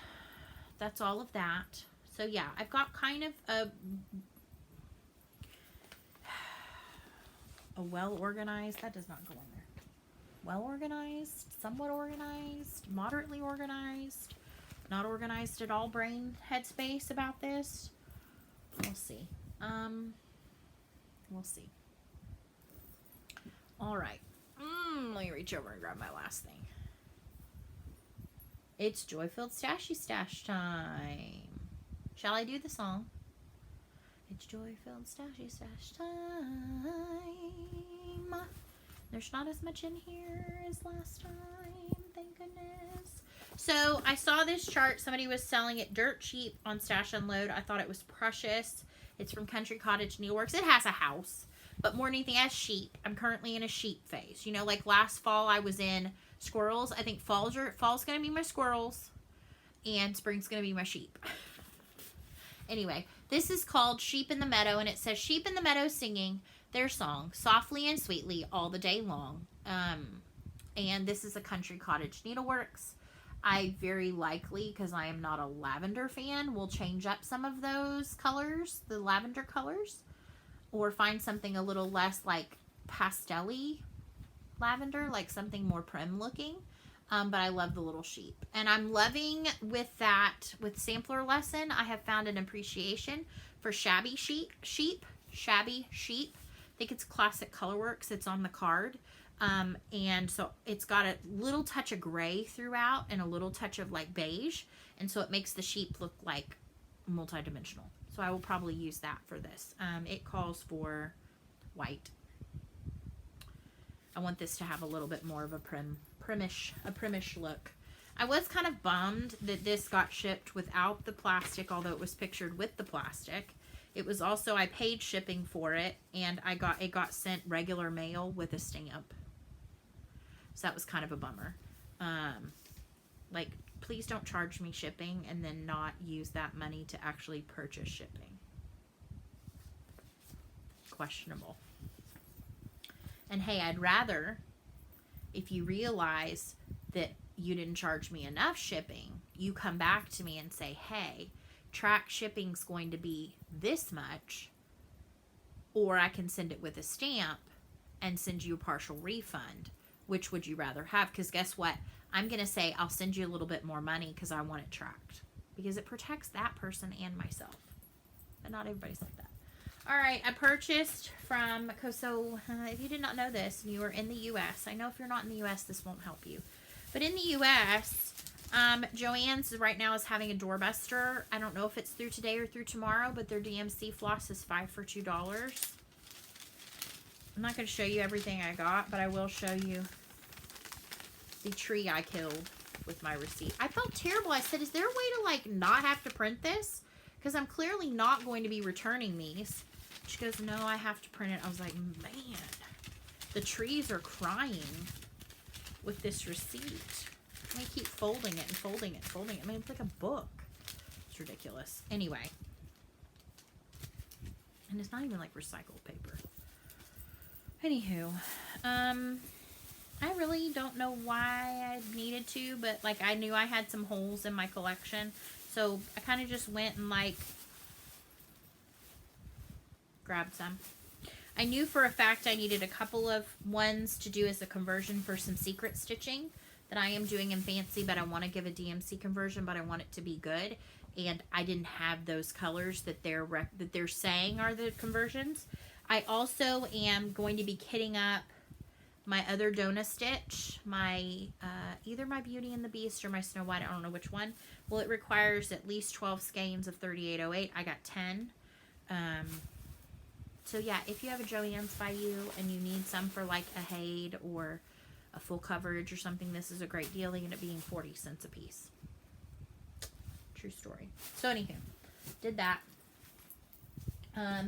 that's all of that. So yeah, I've got kind of a well-organized, that does not go in there. Well-organized, somewhat organized, moderately organized, not organized at all brain headspace about this. We'll see. We'll see. All right. Let me reach over and grab my last thing. It's Joy-Filled Stashy Stash time. Shall I do the song? It's Joy-Filled Stashy Stash time. There's not as much in here as last time. Thank goodness. So I saw this chart. Somebody was selling it dirt cheap on Stash Unload. I thought it was precious. It's from Country Cottage Needleworks. It has a house. But more than anything, as sheep. I'm currently in a sheep phase. You know, like last fall I was in squirrels. I think fall's going to be my squirrels. And spring's going to be my sheep. Anyway, this is called Sheep in the Meadow. And it says, sheep in the meadow singing their song softly and sweetly all the day long. And this is a Country Cottage Needleworks. I very likely, because I am not a lavender fan, will change up some of those colors, the lavender colors. Or find something a little less like pastel-y lavender, like something more prim looking. But I love the little sheep. And I'm loving with Sampler Lesson, I have found an appreciation for Shabby Sheep. Shabby Sheep. I think it's Classic Colorworks. It's on the card. And so it's got a little touch of gray throughout and a little touch of like beige. And so it makes the sheep look like multidimensional. So I will probably use that for this. It calls for white. I want this to have a little bit more of a primish look. I was kind of bummed that this got shipped without the plastic, although it was pictured with the plastic. It was also, I paid shipping for it, and it got sent regular mail with a stamp. So that was kind of a bummer. Like, please don't charge me shipping and then not use that money to actually purchase shipping. Questionable. And hey, I'd rather, if you realize that you didn't charge me enough shipping, you come back to me and say, hey, track shipping's going to be this much, or I can send it with a stamp and send you a partial refund. Which would you rather have? Because guess what? I'm going to say I'll send you a little bit more money because I want it tracked. Because it protects that person and myself. But not everybody's like that. Alright, I purchased from, so if you did not know this and you are in the U.S., I know if you're not in the U.S. this won't help you. But in the U.S., Joann's right now is having a doorbuster. I don't know if it's through today or through tomorrow, but their DMC floss is 5 for $2. I'm not going to show you everything I got, but I will show you the tree I killed with my receipt. I felt terrible. I said, is there a way to, like, not have to print this? Because I'm clearly not going to be returning these. She goes, no, I have to print it. I was like, man, the trees are crying with this receipt. Let me keep folding it and folding it and folding it. I mean, it's like a book. It's ridiculous. Anyway. And it's not even like recycled paper. Anywho, I really don't know why I needed to, but like I knew I had some holes in my collection, so I kind of just went and like grabbed some. I knew for a fact I needed a couple of ones to do as a conversion for some secret stitching that I am doing in Fancy, but I want to give a DMC conversion, but I want it to be good, and I didn't have those colors that they're saying are the conversions. I also am going to be kitting up my other Donna Stitch, my either my Beauty and the Beast or my Snow White. I don't know which one. Well, it requires at least 12 skeins of 3808. I got 10. So yeah, if you have a Joann's by you and you need some for like a Haid or a full coverage or something, this is a great deal. They end up being 40 cents a piece. True story. So anywho, did that.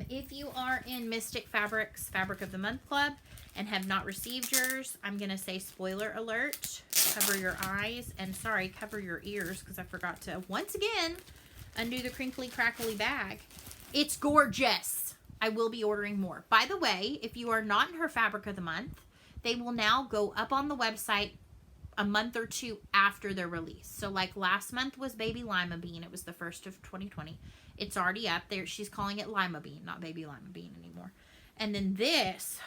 If you are in Mystic Fabrics Fabric of the Month Club and have not received yours, I'm going to say spoiler alert, cover your eyes, and sorry, cover your ears because I forgot to, once again, undo the crinkly crackly bag. It's gorgeous. I will be ordering more. By the way, if you are not in her Fabric of the Month, they will now go up on the website a month or two after their release. So like last month was Baby Lima Bean. It was the 1st of 2020. It's already up there. She's calling it Lima Bean, not Baby Lima Bean anymore. And then this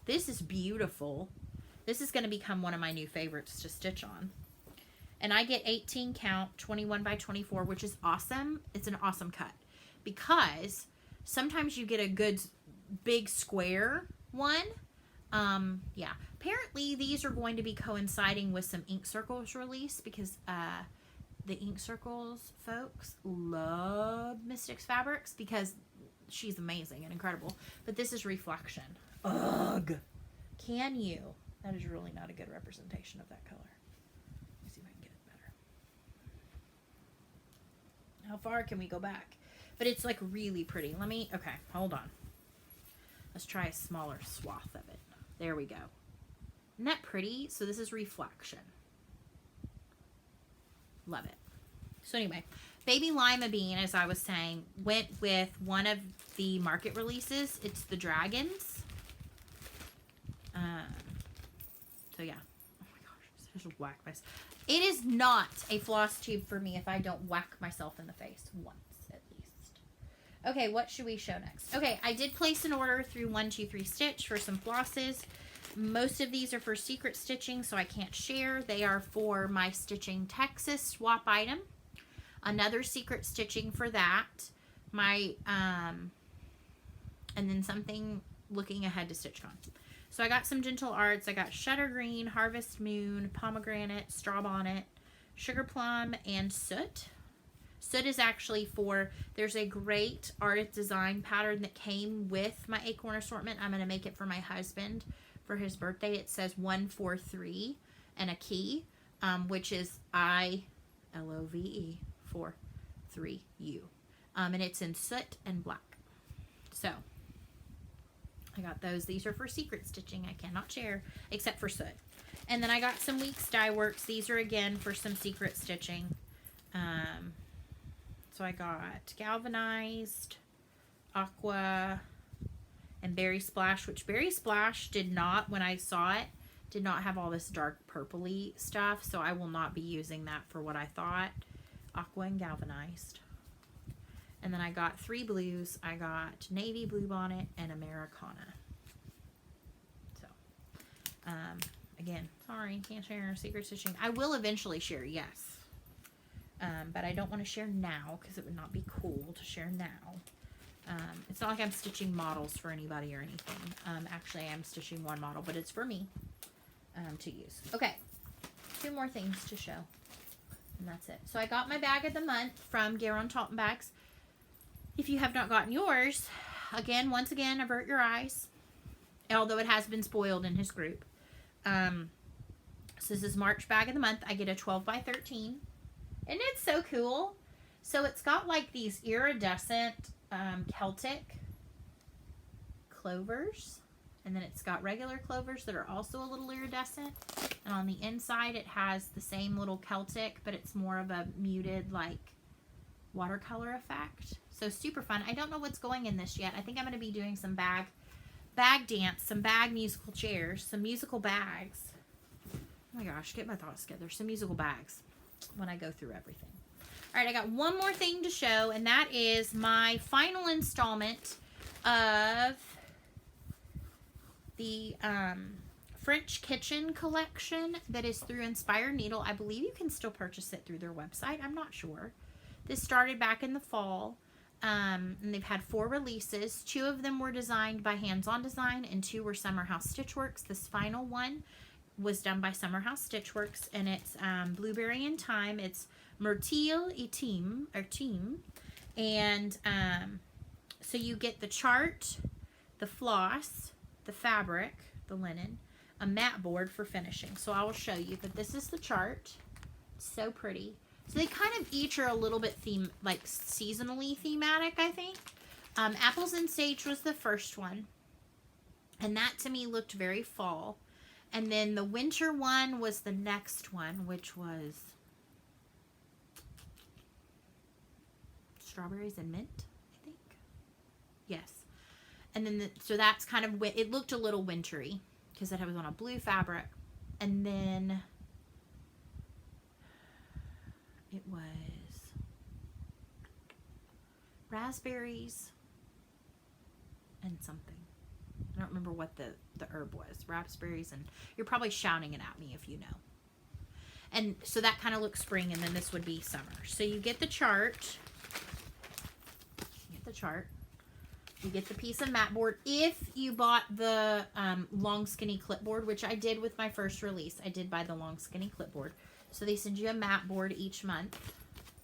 is beautiful. This is going to become one of my new favorites to stitch on. And I get 18 count, 21 by 24, which is awesome. It's an awesome cut because sometimes you get a good big square one. Yeah. Apparently these are going to be coinciding with some Ink Circles release because the Ink Circles folks love Mystics Fabrics because she's amazing and incredible. But this is Reflection. Ugh. Can you? That is really not a good representation of that color. Let me see if I can get it better. How far can we go back? But it's like really pretty. Okay, hold on. Let's try a smaller swath of it. There we go. Isn't that pretty? So this is Reflection. Love it. So anyway, Baby Lima Bean, as I was saying, went with one of the market releases. It's the Dragons. So yeah. Oh my gosh, I just whack myself. It is not a floss tube for me if I don't whack myself in the face once at least. Okay, what should we show next? Okay, I did place an order through 123 Stitch for some flosses. Most of these are for secret stitching, so I can't share. They are for my Stitching Texas swap item. Another secret stitching for that. My, and then something looking ahead to StitchCon. So I got some Gentle Arts. I got Shutter Green, Harvest Moon, Pomegranate, Straw Bonnet, Sugar Plum, and Soot. Soot is actually for, there's a great art design pattern that came with my Acorn assortment. I'm going to make it for my husband for his birthday. It says 143 and a key, which is ILOVE 43U. And it's in soot and black. So I got those. These are for secret stitching. I cannot share except for soot. And then I got some Weeks Dye Works. These are again for some secret stitching. So I got Galvanized, Aqua, and Berry Splash, which Berry Splash did not, when I saw it, did not have all this dark purpley stuff. So I will not be using that for what I thought. Aqua and Galvanized. And then I got 3 blues. I got Navy Blue Bonnet and Americana. So, again, sorry, can't share secret stitching. I will eventually share, yes. But I don't want to share now because it would not be cool to share now. It's not like I'm stitching models for anybody or anything. Actually, I am stitching one model, but it's for me to use. Okay, 2 more things to show. And that's it. So I got my bag of the month from GaRon Tottenbags. If you have not gotten yours, again, once again, avert your eyes. Although it has been spoiled in his group. So this is March bag of the month. I get a 12 by 13. And it's so cool. So it's got like these iridescent Celtic clovers. And then it's got regular clovers that are also a little iridescent. And on the inside it has the same little Celtic, but it's more of a muted like watercolor effect. So super fun. I don't know what's going in this yet. I think I'm going to be doing some bag dance, some bag musical chairs, some musical bags. Oh my gosh, get my thoughts together. Some musical bags when I go through everything. All right, I got one more thing to show, and that is my final installment of the French Kitchen collection that is through Inspired Needle. I believe you can still purchase it through their website. I'm not sure. This started back in the fall, and they've had 4 releases. 2 of them were designed by Hands On Design, and 2 were Summer House Stitchworks. This final one was done by Summer House Stitchworks, and it's Blueberry and Thyme. It's Myrtille et Thym, and so you get the chart, the floss, the fabric, the linen, a mat board for finishing. So I will show you, but this is the chart. It's so pretty. So they kind of each are a little bit like seasonally thematic, I think. Apples and Sage was the first one, and that to me looked very fall. And then the winter one was the next one, which was Strawberries and Mint, I think. Yes. And then, so that's kind of, it looked a little wintry because it was on a blue fabric. And then it was raspberries and something. I don't remember what the herb was. Raspberries, and you're probably shouting it at me if you know. And so that kind of looks spring, and then this would be summer. So you get the chart. You get the piece of mat board. If you bought the long skinny clipboard, which I did with my first release, I did buy the long skinny clipboard. So they send you a mat board each month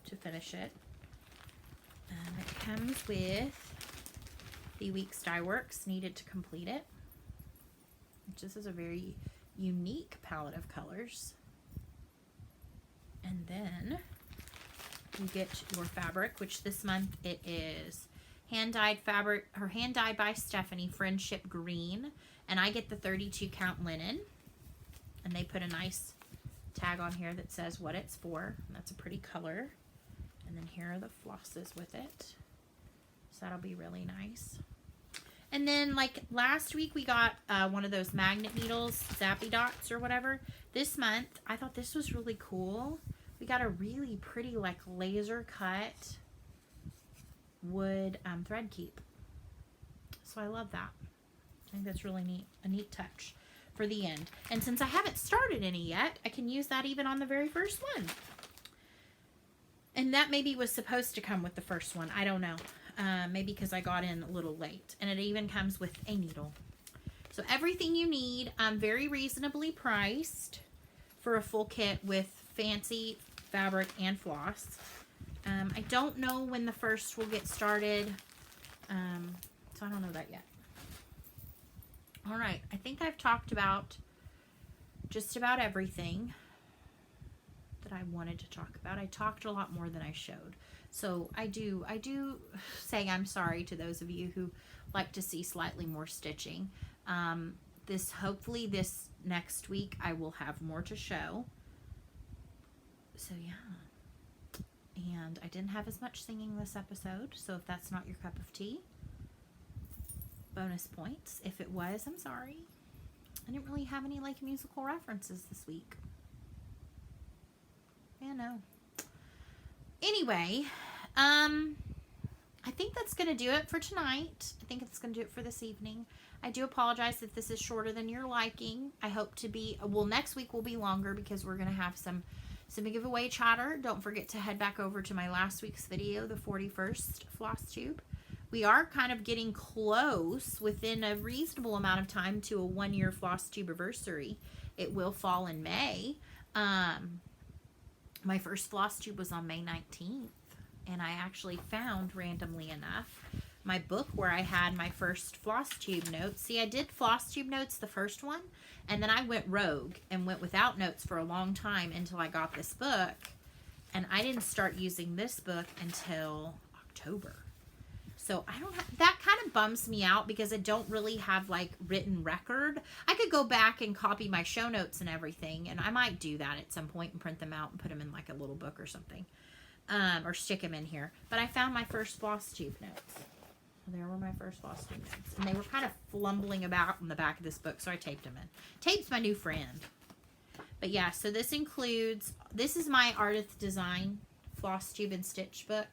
to finish it. It comes with the Weeks Dye Works needed to complete it. This is a very unique palette of colors. And then you get your fabric, which this month it is hand-dyed fabric, or hand-dyed by Stephanie, Friendship Green. And I get the 32 count linen. And they put a nice tag on here that says what it's for. And that's a pretty color. And then here are the flosses with it. So that'll be really nice. And then like last week we got one of those magnet needles, Zappy Dots or whatever. This month, I thought this was really cool. We got a really pretty like laser cut wood thread keep. So I love that. I think that's really neat, a neat touch for the end. And since I haven't started any yet, I can use that even on the very first one. And that maybe was supposed to come with the first one. I don't know. Maybe because I got in a little late. And it even comes with a needle. So everything you need, very reasonably priced for a full kit with fancy fabric and floss. I don't know when the first will get started, so I don't know that yet. All right, I think I've talked about just about everything that I wanted to talk about. I talked a lot more than I showed. So I do say I'm sorry to those of you who like to see slightly more stitching. Hopefully this next week I will have more to show. So yeah. And I didn't have as much singing this episode, so if that's not your cup of tea, bonus points. If it was, I'm sorry. I didn't really have any like musical references this week. Yeah, no. Anyway, I think that's going to do it for tonight. I think it's going to do it for this evening. I do apologize if this is shorter than you're liking. I hope to be, well, next week will be longer because we're going to have some giveaway chatter. Don't forget to head back over to my last week's video, the 41st Flosstube. We are kind of getting close, within a reasonable amount of time, to a 1-year Flosstube anniversary. It will fall in May. My first Flosstube was on May 19th, and I actually found, randomly enough, my book where I had my first Flosstube notes. See, I did Flosstube notes the first one, and then I went rogue and went without notes for a long time until I got this book, and I didn't start using this book until October. So I don't have, that kind of bums me out because I don't really have like written record. I could go back and copy my show notes and everything, and I might do that at some point and print them out and put them in like a little book or something, or stick them in here. But I found my first Flosstube notes. There were my first Flosstube notes, and they were kind of fumbling about in the back of this book, so I taped them in. Tape's my new friend. But yeah, so this includes, this is my Artist Design Flosstube and Stitch book.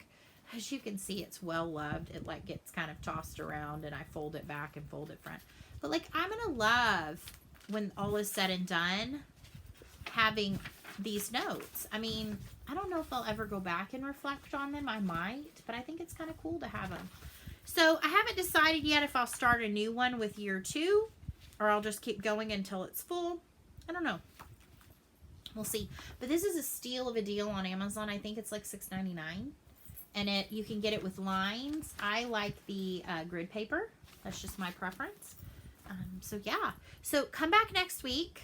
As you can see, it's well loved. It like gets kind of tossed around, and I fold it back and fold it front. But like, I'm gonna love, when all is said and done, having these notes. I mean, I don't know if I'll ever go back and reflect on them. I might, but I think it's kind of cool to have them. So I haven't decided yet if I'll start a new one with year 2, or I'll just keep going until it's full. I don't know. We'll see. But this is a steal of a deal on Amazon. I think it's like $6.99. And you can get it with lines. I like the grid paper. That's just my preference. So yeah. So come back next week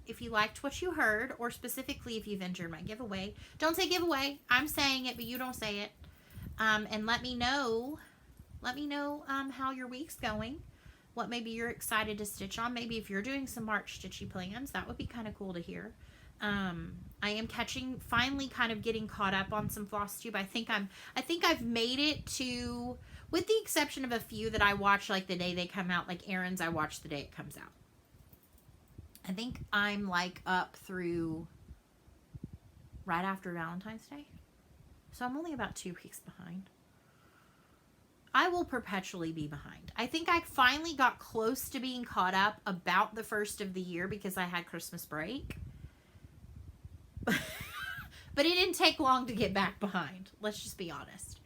if you liked what you heard, or specifically if you've entered my giveaway. Don't say giveaway. I'm saying it, but you don't say it. And let me know. Let me know how your week's going. What maybe you're excited to stitch on. Maybe if you're doing some March stitchy plans, that would be kind of cool to hear. I am finally kind of getting caught up on some Flosstube. I think I've made it to, with the exception of a few that I watch like the day they come out, like Erin's I watch the day it comes out. I think I'm like up through right after Valentine's Day. So I'm only about 2 weeks behind. I will perpetually be behind. I think I finally got close to being caught up about the first of the year because I had Christmas break. But it didn't take long to get back behind. Let's just be honest.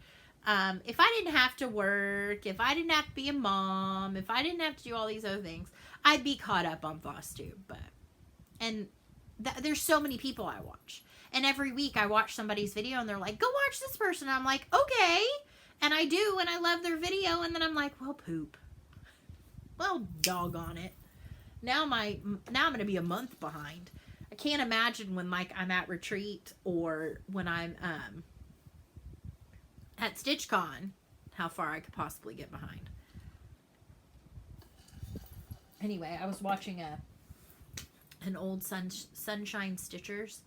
If I didn't have to work, if I didn't have to be a mom, if I didn't have to do all these other things, I'd be caught up on Flosstube. There's so many people I watch. And every week I watch somebody's video and they're like, go watch this person. I'm like, okay. And I do, and I love their video. And then I'm like, well, poop. Well, doggone it. Now I'm going to be a month behind. I can't imagine when like I'm at retreat or when I'm at StitchCon how far I could possibly get behind. Anyway, I was watching an old Sunshine Stitchers.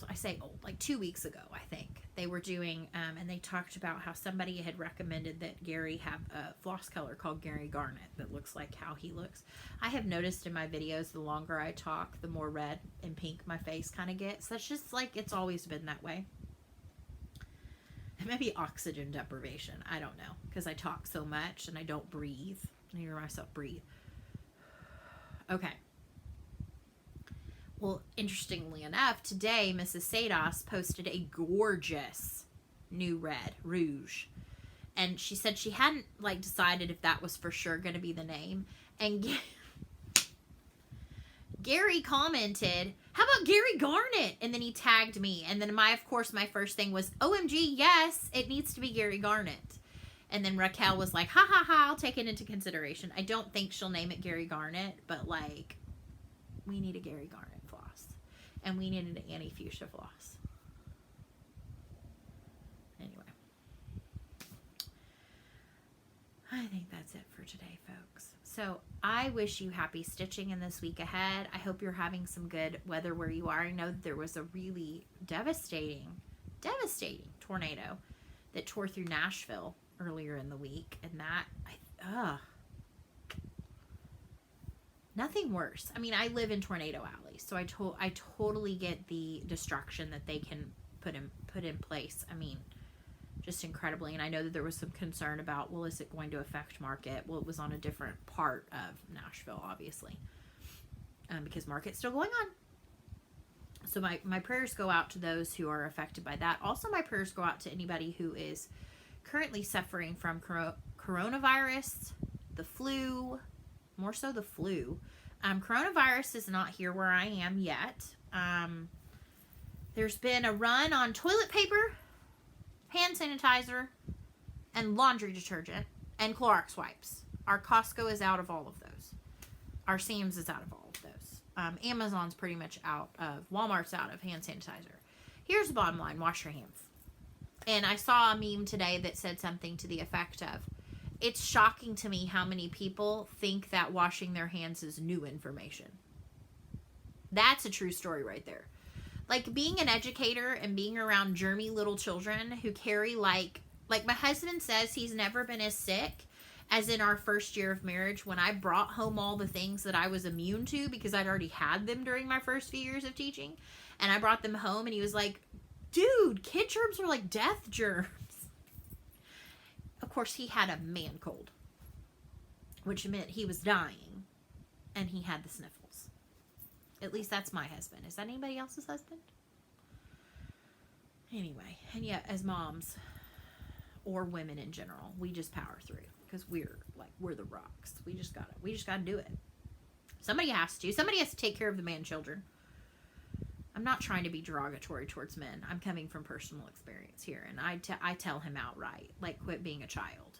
I say old, like 2 weeks ago, I think. They were doing, and they talked about how somebody had recommended that Gary have a floss color called Gary Garnet that looks like how he looks. I have noticed in my videos, the longer I talk, the more red and pink my face kind of gets. That's just like, it's always been that way. It may be oxygen deprivation. I don't know, because I talk so much and I don't breathe. I hear myself breathe. Okay. Well, interestingly enough, today Mrs. Sados posted a gorgeous new red, rouge. And she said she hadn't like decided if that was for sure going to be the name. And Gary commented, how about Gary Garnet? And then he tagged me. And then of course, my first thing was, OMG, yes, it needs to be Gary Garnet. And then Raquel was like, ha ha ha, I'll take it into consideration. I don't think she'll name it Gary Garnet, but like, we need a Gary Garnet floss. And we need an Annie Fuchsia floss. Anyway. I think that's it for today, folks. So I wish you happy stitching in this week ahead. I hope you're having some good weather where you are. I know that there was a really devastating tornado that tore through Nashville earlier in the week. And that, nothing worse. I mean, I live in Tornado Alley, so I totally get the destruction that they can put in place. I mean, just incredibly. And I know that there was some concern about, well, is it going to affect Market? Well, it was on a different part of Nashville, obviously, because Market's still going on. So my prayers go out to those who are affected by that. Also, my prayers go out to anybody who is currently suffering from coronavirus, the flu, more so the flu. Coronavirus is not here where I am yet. There's been a run on toilet paper, hand sanitizer, and laundry detergent, and Clorox wipes. Our Costco is out of all of those. Our Sam's is out of all of those. Amazon's pretty much out of, Walmart's out of hand sanitizer. Here's the bottom line, wash your hands. And I saw a meme today that said something to the effect of, it's shocking to me how many people think that washing their hands is new information. That's a true story right there. Like, being an educator and being around germy little children who carry, like my husband says he's never been as sick as in our first year of marriage when I brought home all the things that I was immune to because I'd already had them during my first few years of teaching. And I brought them home and he was like, dude, kid germs are like death germs. Of course, he had a man cold, which meant he was dying and he had the sniffles. At least that's my husband. Is that anybody else's husband? Anyway, and yet as moms or women in general, we just power through because we're the rocks. We just gotta do it. Somebody has to take care of the man children. I'm not trying to be derogatory towards men. I'm coming from personal experience here, and I tell him outright, like, quit being a child.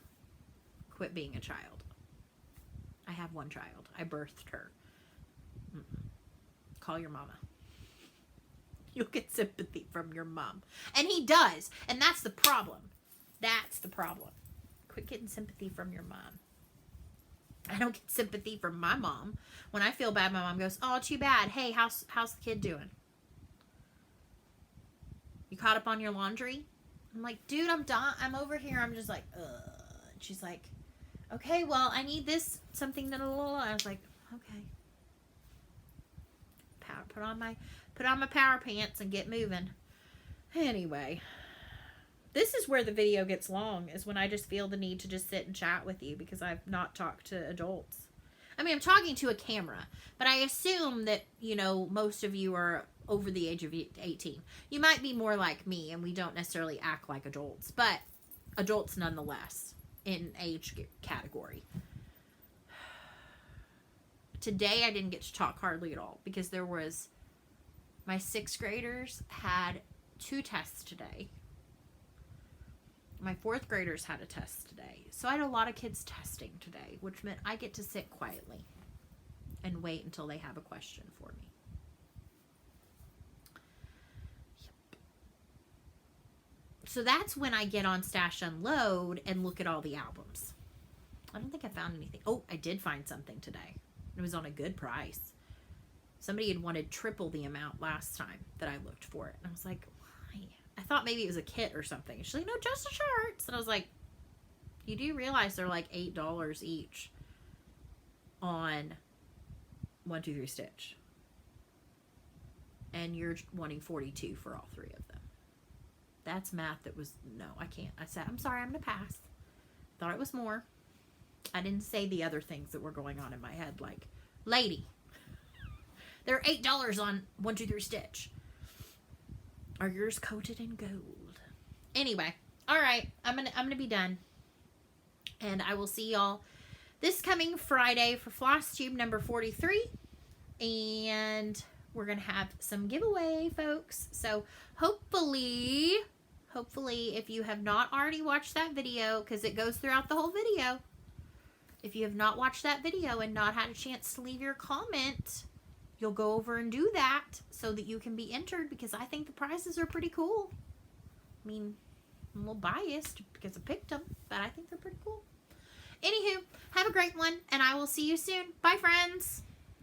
Quit being a child. I have one child. I birthed her. Call your mama. You'll get sympathy from your mom. And he does. And that's the problem. That's the problem. Quit getting sympathy from your mom. I don't get sympathy from my mom. When I feel bad, my mom goes, oh, too bad. Hey, how's the kid doing? You caught up on your laundry? I'm like, dude, I'm done. I'm over here. I'm just like, ugh. And she's like, okay, well, I need this, something that, I was like, okay. Put on my power pants and get moving. Anyway, this is where the video gets long, is when I just feel the need to just sit and chat with you because I've not talked to adults. I mean, I'm talking to a camera, but I assume that, most of you are over the age of 18. You might be more like me and we don't necessarily act like adults, but adults nonetheless in age category. Today I didn't get to talk hardly at all because my 6th graders had 2 tests today. My 4th graders had a test today. So I had a lot of kids testing today, which meant I get to sit quietly and wait until they have a question for me. Yep. So that's when I get on Stash Unload and look at all the albums. I don't think I found anything. Oh, I did find something today. It was on a good price. Somebody had wanted triple the amount last time that I looked for it. And I was like, why? I thought maybe it was a kit or something. She's like, no, just the shirts. And I was like, you do realize they're like $8 each on 1, 2, 3 Stitch. And you're wanting $42 for all 3 of them. That's math that was, no, I can't. I said, I'm sorry, I'm going to pass. Thought it was more. I didn't say the other things that were going on in my head, like, lady, they're $8 on 1, 2, 3 Stitch. Are yours coated in gold? Anyway, all right, I'm gonna be done, and I will see y'all this coming Friday for Flosstube number 43, and we're going to have some giveaway, folks. So hopefully, if you have not already watched that video, because it goes throughout the whole video, if you have not watched that video and not had a chance to leave your comment, you'll go over and do that so that you can be entered, because I think the prizes are pretty cool. I mean, I'm a little biased because I picked them, but I think they're pretty cool. Anywho, have a great one, and I will see you soon. Bye, friends.